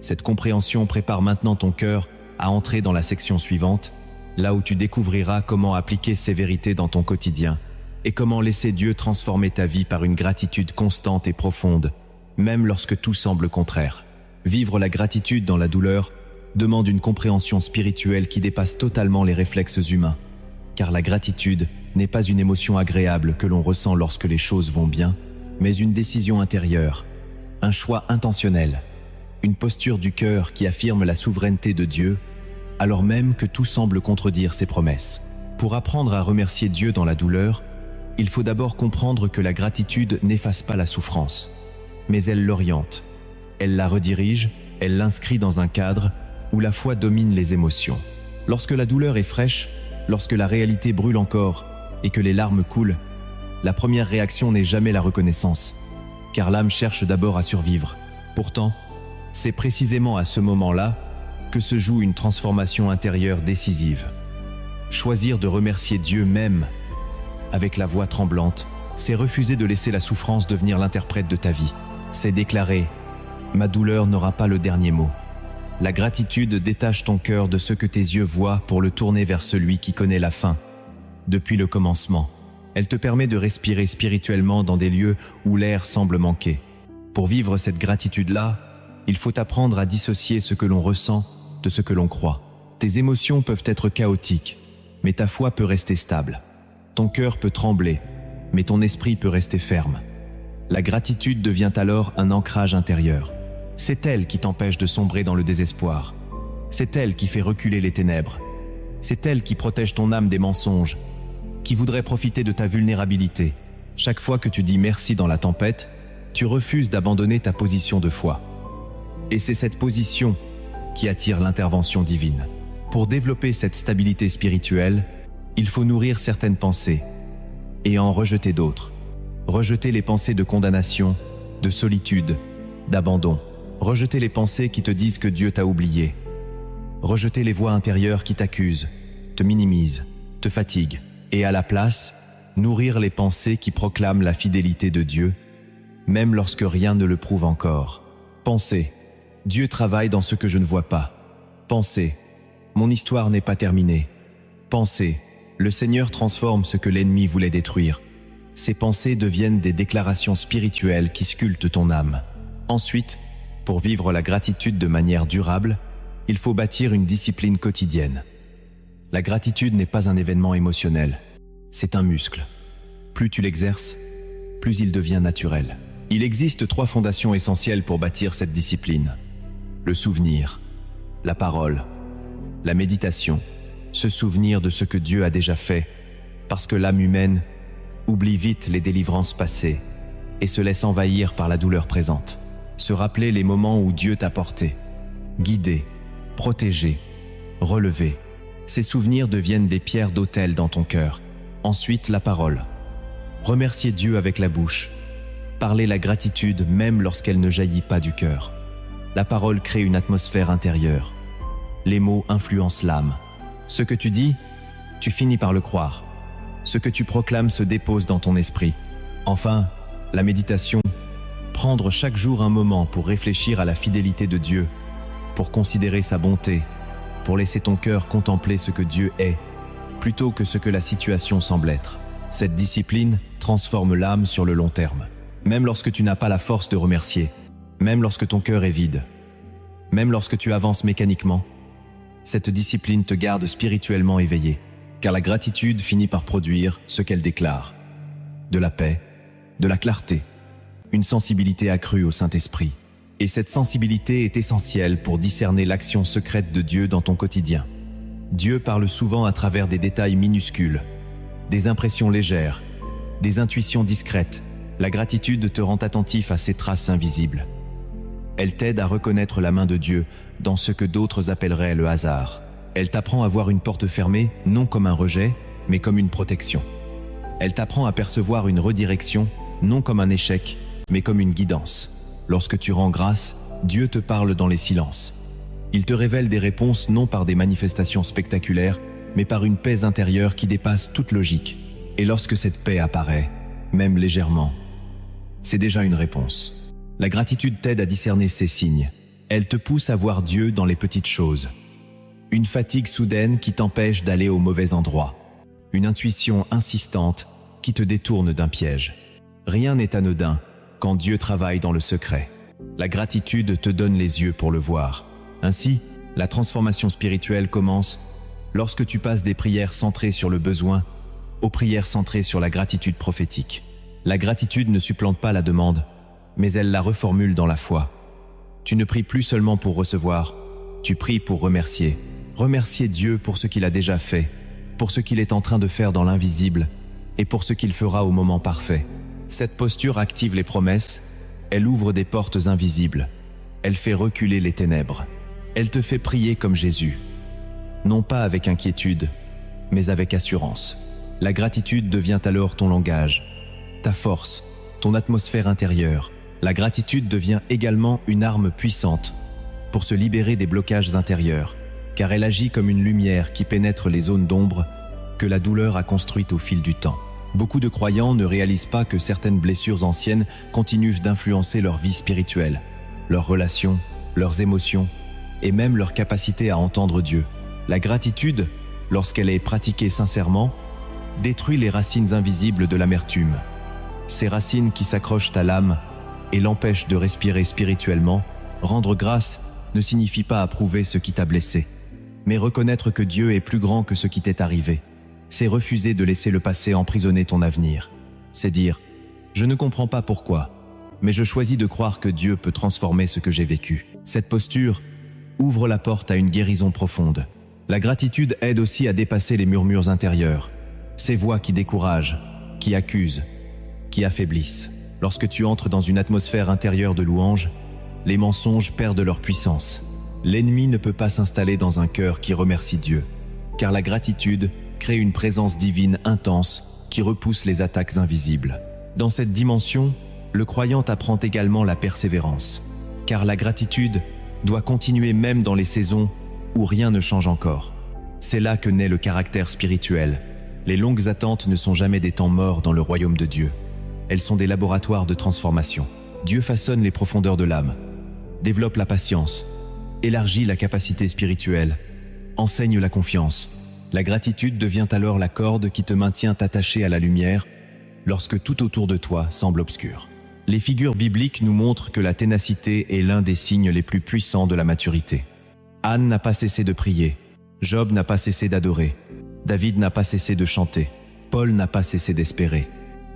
Cette compréhension prépare maintenant ton cœur à entrer dans la section suivante, là où tu découvriras comment appliquer ces vérités dans ton quotidien et comment laisser Dieu transformer ta vie par une gratitude constante et profonde, même lorsque tout semble contraire. Vivre la gratitude dans la douleur demande une compréhension spirituelle qui dépasse totalement les réflexes humains, car la gratitude n'est pas une émotion agréable que l'on ressent lorsque les choses vont bien, mais une décision intérieure, un choix intentionnel, une posture du cœur qui affirme la souveraineté de Dieu, alors même que tout semble contredire ses promesses. Pour apprendre à remercier Dieu dans la douleur, il faut d'abord comprendre que la gratitude n'efface pas la souffrance, mais elle l'oriente, elle la redirige, elle l'inscrit dans un cadre où la foi domine les émotions. Lorsque la douleur est fraîche, lorsque la réalité brûle encore et que les larmes coulent, la première réaction n'est jamais la reconnaissance, car l'âme cherche d'abord à survivre. Pourtant, c'est précisément à ce moment-là que se joue une transformation intérieure décisive. Choisir de remercier Dieu même avec la voix tremblante, c'est refuser de laisser la souffrance devenir l'interprète de ta vie. C'est déclarer « Ma douleur n'aura pas le dernier mot ». La gratitude détache ton cœur de ce que tes yeux voient pour le tourner vers celui qui connaît la fin, depuis le commencement. Elle te permet de respirer spirituellement dans des lieux où l'air semble manquer. Pour vivre cette gratitude-là, il faut apprendre à dissocier ce que l'on ressent de ce que l'on croit. Tes émotions peuvent être chaotiques, mais ta foi peut rester stable. Ton cœur peut trembler, mais ton esprit peut rester ferme. La gratitude devient alors un ancrage intérieur. C'est elle qui t'empêche de sombrer dans le désespoir. C'est elle qui fait reculer les ténèbres. C'est elle qui protège ton âme des mensonges, qui voudrait profiter de ta vulnérabilité. Chaque fois que tu dis merci dans la tempête, tu refuses d'abandonner ta position de foi. Et c'est cette position qui attire l'intervention divine. Pour développer cette stabilité spirituelle, il faut nourrir certaines pensées et en rejeter d'autres. Rejeter les pensées de condamnation, de solitude, d'abandon. Rejeter les pensées qui te disent que Dieu t'a oublié. Rejeter les voix intérieures qui t'accusent, te minimisent, te fatiguent. Et à la place, nourrir les pensées qui proclament la fidélité de Dieu, même lorsque rien ne le prouve encore. Pensez, Dieu travaille dans ce que je ne vois pas. Pensez, mon histoire n'est pas terminée. Pensée. Le Seigneur transforme ce que l'ennemi voulait détruire. Ces pensées deviennent des déclarations spirituelles qui sculptent ton âme. Ensuite, pour vivre la gratitude de manière durable, il faut bâtir une discipline quotidienne. La gratitude n'est pas un événement émotionnel, c'est un muscle. Plus tu l'exerces, plus il devient naturel. Il existe 3 fondations essentielles pour bâtir cette discipline. Le souvenir, la parole, la méditation, se souvenir de ce que Dieu a déjà fait, parce que l'âme humaine oublie vite les délivrances passées et se laisse envahir par la douleur présente. Se rappeler les moments où Dieu t'a porté, guidé, protégé, relevé. Ces souvenirs deviennent des pierres d'autel dans ton cœur. Ensuite, la parole. Remercier Dieu avec la bouche. Parler la gratitude même lorsqu'elle ne jaillit pas du cœur. La parole crée une atmosphère intérieure. Les mots influencent l'âme. Ce que tu dis, tu finis par le croire. Ce que tu proclames se dépose dans ton esprit. Enfin, la méditation. Prendre chaque jour un moment pour réfléchir à la fidélité de Dieu, pour considérer sa bonté, pour laisser ton cœur contempler ce que Dieu est, plutôt que ce que la situation semble être. Cette discipline transforme l'âme sur le long terme. Même lorsque tu n'as pas la force de remercier, même lorsque ton cœur est vide, même lorsque tu avances mécaniquement, cette discipline te garde spirituellement éveillé, car la gratitude finit par produire ce qu'elle déclare. De la paix, de la clarté, une sensibilité accrue au Saint-Esprit. Et cette sensibilité est essentielle pour discerner l'action secrète de Dieu dans ton quotidien. Dieu parle souvent à travers des détails minuscules, des impressions légères, des intuitions discrètes. La gratitude te rend attentif à ces traces invisibles. Elle t'aide à reconnaître la main de Dieu dans ce que d'autres appelleraient le hasard. Elle t'apprend à voir une porte fermée, non comme un rejet, mais comme une protection. Elle t'apprend à percevoir une redirection, non comme un échec, mais comme une guidance. Lorsque tu rends grâce, Dieu te parle dans les silences. Il te révèle des réponses non par des manifestations spectaculaires, mais par une paix intérieure qui dépasse toute logique. Et lorsque cette paix apparaît, même légèrement, c'est déjà une réponse. La gratitude t'aide à discerner ces signes. Elle te pousse à voir Dieu dans les petites choses. Une fatigue soudaine qui t'empêche d'aller au mauvais endroit. Une intuition insistante qui te détourne d'un piège. Rien n'est anodin quand Dieu travaille dans le secret. La gratitude te donne les yeux pour le voir. Ainsi, la transformation spirituelle commence lorsque tu passes des prières centrées sur le besoin aux prières centrées sur la gratitude prophétique. La gratitude ne supplante pas la demande, mais elle la reformule dans la foi. Tu ne pries plus seulement pour recevoir, tu pries pour remercier. Remercier Dieu pour ce qu'il a déjà fait, pour ce qu'il est en train de faire dans l'invisible et pour ce qu'il fera au moment parfait. Cette posture active les promesses, elle ouvre des portes invisibles, elle fait reculer les ténèbres. Elle te fait prier comme Jésus, non pas avec inquiétude, mais avec assurance. La gratitude devient alors ton langage, ta force, ton atmosphère intérieure. La gratitude devient également une arme puissante pour se libérer des blocages intérieurs, car elle agit comme une lumière qui pénètre les zones d'ombre que la douleur a construites au fil du temps. Beaucoup de croyants ne réalisent pas que certaines blessures anciennes continuent d'influencer leur vie spirituelle, leurs relations, leurs émotions et même leur capacité à entendre Dieu. La gratitude, lorsqu'elle est pratiquée sincèrement, détruit les racines invisibles de l'amertume. Ces racines qui s'accrochent à l'âme et l'empêchent de respirer spirituellement. Rendre grâce ne signifie pas approuver ce qui t'a blessé, mais reconnaître que Dieu est plus grand que ce qui t'est arrivé. C'est refuser de laisser le passé emprisonner ton avenir. C'est dire « Je ne comprends pas pourquoi, mais je choisis de croire que Dieu peut transformer ce que j'ai vécu. » Cette posture ouvre la porte à une guérison profonde. La gratitude aide aussi à dépasser les murmures intérieurs, ces voix qui découragent, qui accusent, qui affaiblissent. Lorsque tu entres dans une atmosphère intérieure de louange, les mensonges perdent leur puissance. L'ennemi ne peut pas s'installer dans un cœur qui remercie Dieu, car la gratitude crée une présence divine intense qui repousse les attaques invisibles. Dans cette dimension, le croyant apprend également la persévérance, car la gratitude doit continuer même dans les saisons où rien ne change encore. C'est là que naît le caractère spirituel. Les longues attentes ne sont jamais des temps morts dans le royaume de Dieu. Elles sont des laboratoires de transformation. Dieu façonne les profondeurs de l'âme, développe la patience, élargit la capacité spirituelle, enseigne la confiance, La gratitude devient alors la corde qui te maintient attaché à la lumière lorsque tout autour de toi semble obscur. Les figures bibliques nous montrent que la ténacité est l'un des signes les plus puissants de la maturité. Anne n'a pas cessé de prier, Job n'a pas cessé d'adorer, David n'a pas cessé de chanter, Paul n'a pas cessé d'espérer.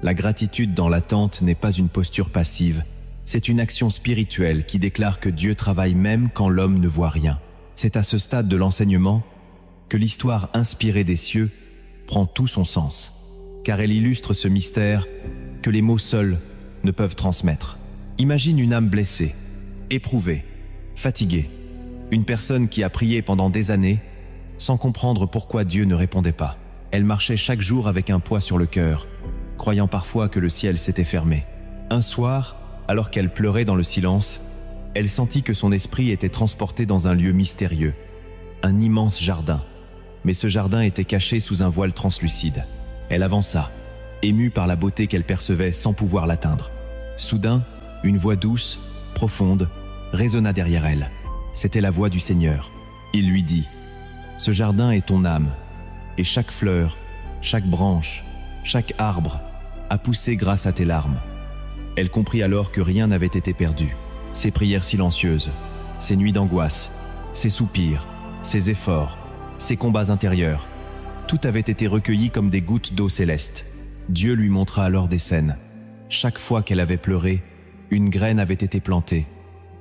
La gratitude dans l'attente n'est pas une posture passive, c'est une action spirituelle qui déclare que Dieu travaille même quand l'homme ne voit rien. C'est à ce stade de l'enseignement que l'histoire inspirée des cieux prend tout son sens, car elle illustre ce mystère que les mots seuls ne peuvent transmettre. Imagine une âme blessée, éprouvée, fatiguée, une personne qui a prié pendant des années sans comprendre pourquoi Dieu ne répondait pas. Elle marchait chaque jour avec un poids sur le cœur, croyant parfois que le ciel s'était fermé. Un soir, alors qu'elle pleurait dans le silence, elle sentit que son esprit était transporté dans un lieu mystérieux, un immense jardin. Mais ce jardin était caché sous un voile translucide. Elle avança, émue par la beauté qu'elle percevait sans pouvoir l'atteindre. Soudain, une voix douce, profonde, résonna derrière elle. C'était la voix du Seigneur. Il lui dit : « Ce jardin est ton âme, et chaque fleur, chaque branche, chaque arbre a poussé grâce à tes larmes. » Elle comprit alors que rien n'avait été perdu. Ses prières silencieuses, ses nuits d'angoisse, ses soupirs, ses efforts, ses combats intérieurs, tout avait été recueilli comme des gouttes d'eau céleste. Dieu lui montra alors des scènes. Chaque fois qu'elle avait pleuré, une graine avait été plantée.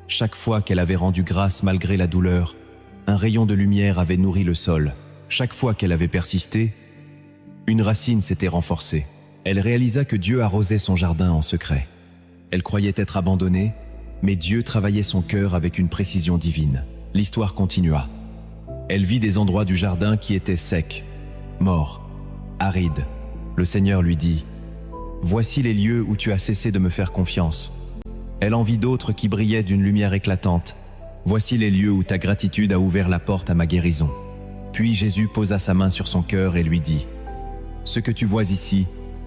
Chaque fois qu'elle avait rendu grâce malgré la douleur, un rayon de lumière avait nourri le sol. Chaque fois qu'elle avait persisté, une racine s'était renforcée. Elle réalisa que Dieu arrosait son jardin en secret. Elle croyait être abandonnée, mais Dieu travaillait son cœur avec une précision divine. L'histoire continua. Elle vit des endroits du jardin qui étaient secs, morts, arides. Le Seigneur lui dit : « Voici les lieux où tu as cessé de me faire confiance. » Elle en vit d'autres qui brillaient d'une lumière éclatante. « Voici les lieux où ta gratitude a ouvert la porte à ma guérison. » Puis Jésus posa sa main sur son cœur et lui dit : « Ce que tu vois ici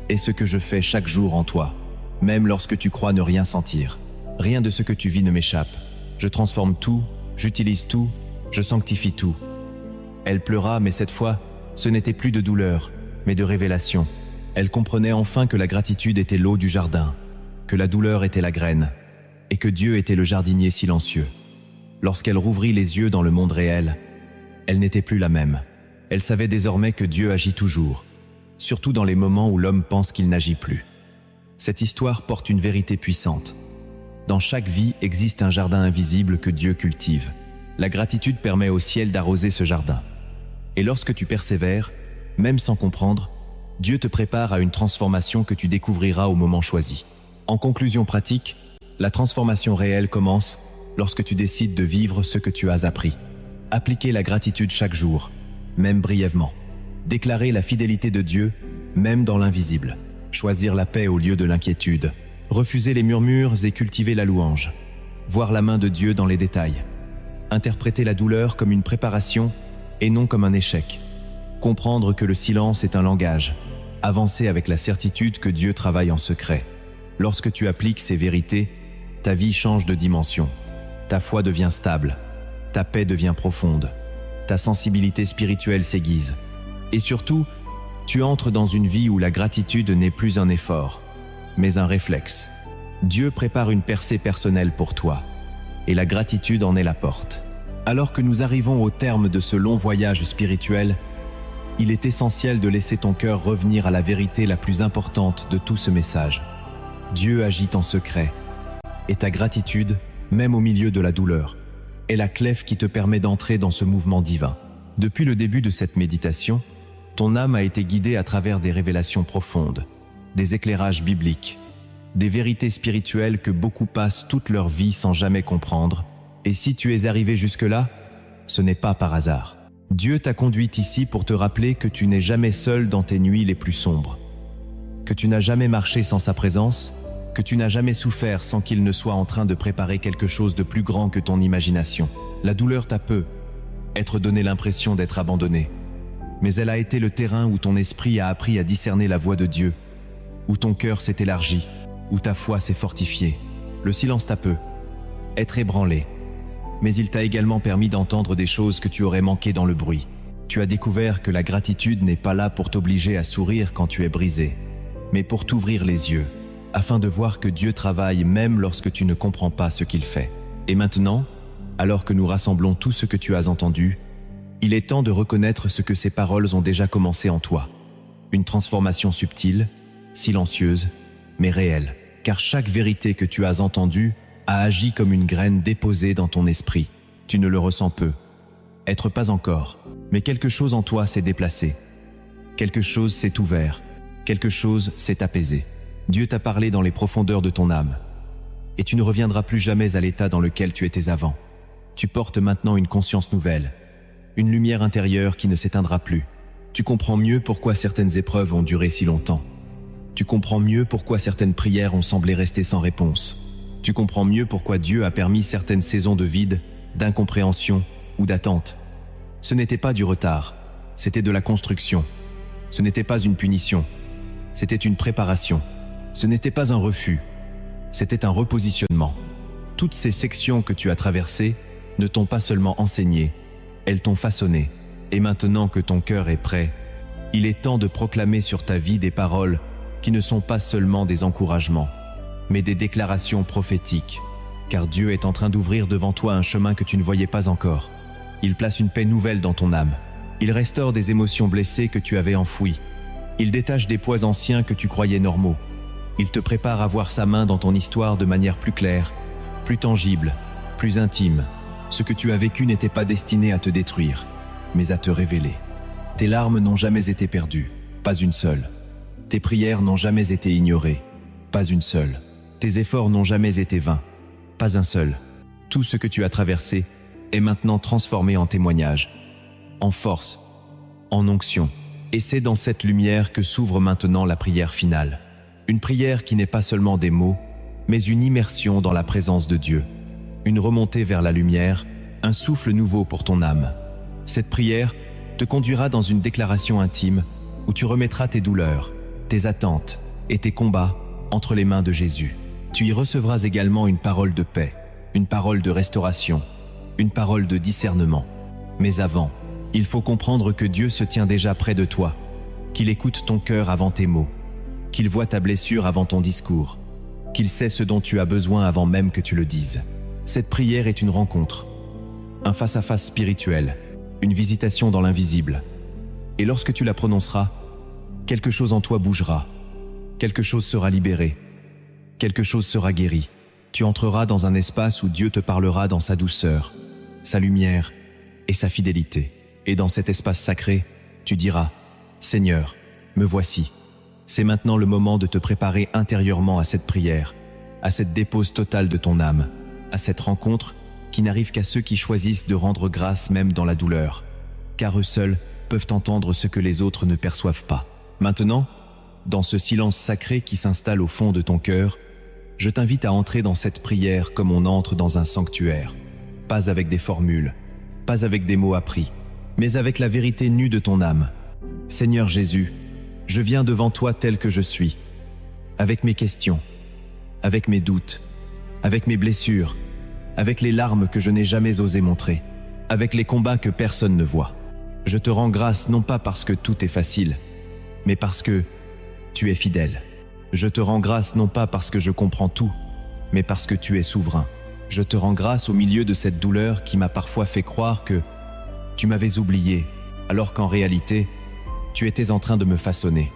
est ce que je fais chaque jour en toi, même lorsque tu crois ne rien sentir. Rien de ce que tu vis ne m'échappe. Je transforme tout, j'utilise tout, je sanctifie tout. » Elle pleura, mais cette fois, ce n'était plus de douleur, mais de révélation. Elle comprenait enfin que la gratitude était l'eau du jardin, que la douleur était la graine, et que Dieu était le jardinier silencieux. Lorsqu'elle rouvrit les yeux dans le monde réel, elle n'était plus la même. Elle savait désormais que Dieu agit toujours, surtout dans les moments où l'homme pense qu'il n'agit plus. Cette histoire porte une vérité puissante. Dans chaque vie existe un jardin invisible que Dieu cultive. La gratitude permet au ciel d'arroser ce jardin. Et lorsque tu persévères, même sans comprendre, Dieu te prépare à une transformation que tu découvriras au moment choisi. En conclusion pratique, la transformation réelle commence lorsque tu décides de vivre ce que tu as appris. Appliquer la gratitude chaque jour, même brièvement. Déclarer la fidélité de Dieu, même dans l'invisible. Choisir la paix au lieu de l'inquiétude. Refuser les murmures et cultiver la louange. Voir la main de Dieu dans les détails. Interpréter la douleur comme une préparation et non comme un échec. Comprendre que le silence est un langage. Avancer avec la certitude que Dieu travaille en secret. Lorsque tu appliques ces vérités, ta vie change de dimension. Ta foi devient stable. Ta paix devient profonde. Ta sensibilité spirituelle s'aiguise. Et surtout, tu entres dans une vie où la gratitude n'est plus un effort, mais un réflexe. Dieu prépare une percée personnelle pour toi, et la gratitude en est la porte. Alors que nous arrivons au terme de ce long voyage spirituel, il est essentiel de laisser ton cœur revenir à la vérité la plus importante de tout ce message. Dieu agit en secret, et ta gratitude, même au milieu de la douleur, est la clef qui te permet d'entrer dans ce mouvement divin. Depuis le début de cette méditation, ton âme a été guidée à travers des révélations profondes, des éclairages bibliques, des vérités spirituelles que beaucoup passent toute leur vie sans jamais comprendre. Et si tu es arrivé jusque-là, ce n'est pas par hasard. Dieu t'a conduit ici pour te rappeler que tu n'es jamais seul dans tes nuits les plus sombres, que tu n'as jamais marché sans sa présence, que tu n'as jamais souffert sans qu'il ne soit en train de préparer quelque chose de plus grand que ton imagination. La douleur t'a peu être donné l'impression d'être abandonné, mais elle a été le terrain où ton esprit a appris à discerner la voix de Dieu, où ton cœur s'est élargi, où ta foi s'est fortifiée. Le silence t'a peu être ébranlé, mais il t'a également permis d'entendre des choses que tu aurais manquées dans le bruit. Tu as découvert que la gratitude n'est pas là pour t'obliger à sourire quand tu es brisé, mais pour t'ouvrir les yeux, afin de voir que Dieu travaille même lorsque tu ne comprends pas ce qu'il fait. Et maintenant, alors que nous rassemblons tout ce que tu as entendu, il est temps de reconnaître ce que ces paroles ont déjà commencé en toi. Une transformation subtile, silencieuse, mais réelle, car chaque vérité que tu as entendue a agi comme une graine déposée dans ton esprit. Tu ne le ressens peu, être pas encore, mais quelque chose en toi s'est déplacé. Quelque chose s'est ouvert, quelque chose s'est apaisé. Dieu t'a parlé dans les profondeurs de ton âme, et tu ne reviendras plus jamais à l'état dans lequel tu étais avant. Tu portes maintenant une conscience nouvelle, une lumière intérieure qui ne s'éteindra plus. Tu comprends mieux pourquoi certaines épreuves ont duré si longtemps. Tu comprends mieux pourquoi certaines prières ont semblé rester sans réponse. Tu comprends mieux pourquoi Dieu a permis certaines saisons de vide, d'incompréhension ou d'attente. Ce n'était pas du retard, c'était de la construction. Ce n'était pas une punition, c'était une préparation. Ce n'était pas un refus, c'était un repositionnement. Toutes ces sections que tu as traversées ne t'ont pas seulement enseigné, elles t'ont façonné. Et maintenant que ton cœur est prêt, il est temps de proclamer sur ta vie des paroles qui ne sont pas seulement des encouragements, mais des déclarations prophétiques. Car Dieu est en train d'ouvrir devant toi un chemin que tu ne voyais pas encore. Il place une paix nouvelle dans ton âme. Il restaure des émotions blessées que tu avais enfouies. Il détache des poids anciens que tu croyais normaux. Il te prépare à voir sa main dans ton histoire de manière plus claire, plus tangible, plus intime. Ce que tu as vécu n'était pas destiné à te détruire, mais à te révéler. Tes larmes n'ont jamais été perdues, pas une seule. Tes prières n'ont jamais été ignorées, pas une seule. Tes efforts n'ont jamais été vains, pas un seul. Tout ce que tu as traversé est maintenant transformé en témoignage, en force, en onction. Et c'est dans cette lumière que s'ouvre maintenant la prière finale. Une prière qui n'est pas seulement des mots, mais une immersion dans la présence de Dieu. Une remontée vers la lumière, un souffle nouveau pour ton âme. Cette prière te conduira dans une déclaration intime où tu remettras tes douleurs, tes attentes et tes combats entre les mains de Jésus. Tu y recevras également une parole de paix, une parole de restauration, une parole de discernement. Mais avant, il faut comprendre que Dieu se tient déjà près de toi, qu'il écoute ton cœur avant tes mots, qu'il voit ta blessure avant ton discours, qu'il sait ce dont tu as besoin avant même que tu le dises. Cette prière est une rencontre, un face-à-face spirituel, une visitation dans l'invisible. Et lorsque tu la prononceras, quelque chose en toi bougera, quelque chose sera libéré, quelque chose sera guéri. Tu entreras dans un espace où Dieu te parlera dans sa douceur, sa lumière et sa fidélité. Et dans cet espace sacré, tu diras « Seigneur, me voici ». C'est maintenant le moment de te préparer intérieurement à cette prière, à cette dépose totale de ton âme, à cette rencontre qui n'arrive qu'à ceux qui choisissent de rendre grâce même dans la douleur, car eux seuls peuvent entendre ce que les autres ne perçoivent pas. Maintenant, dans ce silence sacré qui s'installe au fond de ton cœur, je t'invite à entrer dans cette prière comme on entre dans un sanctuaire, pas avec des formules, pas avec des mots appris, mais avec la vérité nue de ton âme. Seigneur Jésus, je viens devant toi tel que je suis, avec mes questions, avec mes doutes, avec mes blessures, avec les larmes que je n'ai jamais osé montrer, avec les combats que personne ne voit. Je te rends grâce non pas parce que tout est facile, mais parce que tu es fidèle. Je te rends grâce non pas parce que je comprends tout, mais parce que tu es souverain. Je te rends grâce au milieu de cette douleur qui m'a parfois fait croire que tu m'avais oublié, alors qu'en réalité, tu étais en train de me façonner.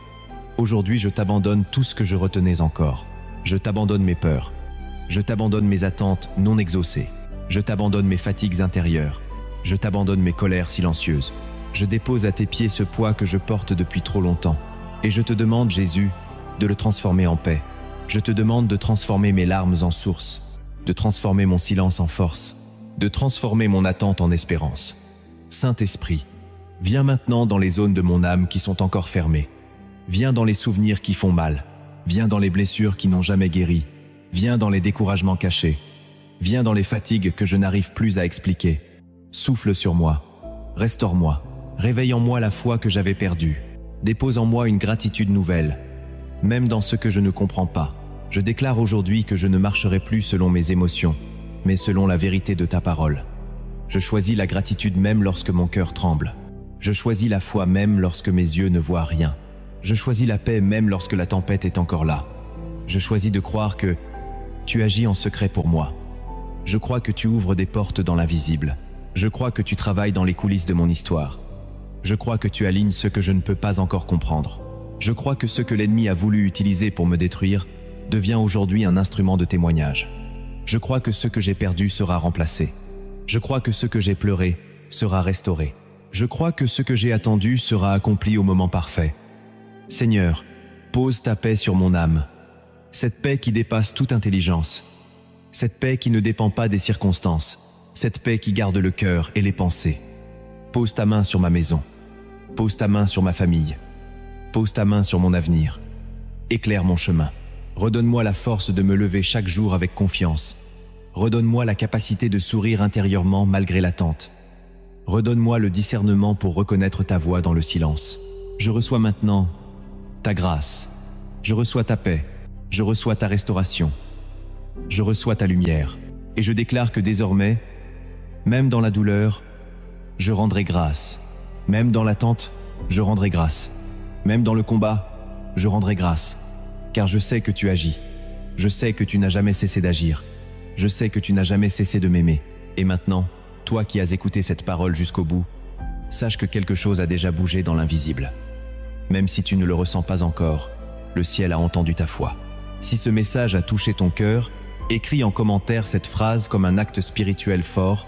Aujourd'hui, je t'abandonne tout ce que je retenais encore. Je t'abandonne mes peurs. Je t'abandonne mes attentes non exaucées. Je t'abandonne mes fatigues intérieures. Je t'abandonne mes colères silencieuses. Je dépose à tes pieds ce poids que je porte depuis trop longtemps. Et je te demande, Jésus, de le transformer en paix. Je te demande de transformer mes larmes en source, de transformer mon silence en force, de transformer mon attente en espérance. Saint-Esprit, viens maintenant dans les zones de mon âme qui sont encore fermées. Viens dans les souvenirs qui font mal. Viens dans les blessures qui n'ont jamais guéri. Viens dans les découragements cachés. Viens dans les fatigues que je n'arrive plus à expliquer. Souffle sur moi. Restaure-moi. Réveille en moi la foi que j'avais perdue. Dépose en moi une gratitude nouvelle. Même dans ce que je ne comprends pas, je déclare aujourd'hui que je ne marcherai plus selon mes émotions, mais selon la vérité de ta parole. Je choisis la gratitude même lorsque mon cœur tremble. Je choisis la foi même lorsque mes yeux ne voient rien. Je choisis la paix même lorsque la tempête est encore là. Je choisis de croire que tu agis en secret pour moi. Je crois que tu ouvres des portes dans l'invisible. Je crois que tu travailles dans les coulisses de mon histoire. Je crois que tu alignes ce que je ne peux pas encore comprendre. Je crois que ce que l'ennemi a voulu utiliser pour me détruire devient aujourd'hui un instrument de témoignage. Je crois que ce que j'ai perdu sera remplacé. Je crois que ce que j'ai pleuré sera restauré. Je crois que ce que j'ai attendu sera accompli au moment parfait. Seigneur, pose ta paix sur mon âme. Cette paix qui dépasse toute intelligence. Cette paix qui ne dépend pas des circonstances. Cette paix qui garde le cœur et les pensées. Pose ta main sur ma maison. Pose ta main sur ma famille. Pose ta main sur mon avenir. Éclaire mon chemin. Redonne-moi la force de me lever chaque jour avec confiance. Redonne-moi la capacité de sourire intérieurement malgré l'attente. Redonne-moi le discernement pour reconnaître ta voix dans le silence. Je reçois maintenant ta grâce. Je reçois ta paix. Je reçois ta restauration. Je reçois ta lumière. Et je déclare que désormais, même dans la douleur, je rendrai grâce. Même dans l'attente, je rendrai grâce. Même dans le combat, je rendrai grâce. Car je sais que tu agis. Je sais que tu n'as jamais cessé d'agir. Je sais que tu n'as jamais cessé de m'aimer. Et maintenant, toi qui as écouté cette parole jusqu'au bout, sache que quelque chose a déjà bougé dans l'invisible. Même si tu ne le ressens pas encore, le ciel a entendu ta foi. Si ce message a touché ton cœur, écris en commentaire cette phrase comme un acte spirituel fort.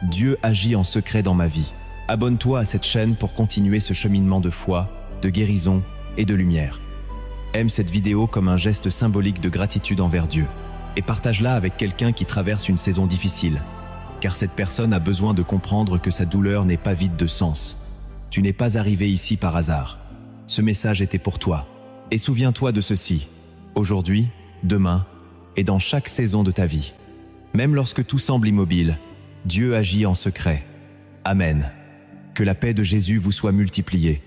Dieu agit en secret dans ma vie. Abonne-toi à cette chaîne pour continuer ce cheminement de foi, de guérison et de lumière. Aime cette vidéo comme un geste symbolique de gratitude envers Dieu et partage-la avec quelqu'un qui traverse une saison difficile. Car cette personne a besoin de comprendre que sa douleur n'est pas vide de sens. Tu n'es pas arrivé ici par hasard. Ce message était pour toi. Et souviens-toi de ceci, aujourd'hui, demain et dans chaque saison de ta vie. Même lorsque tout semble immobile, Dieu agit en secret. Amen. Que la paix de Jésus vous soit multipliée.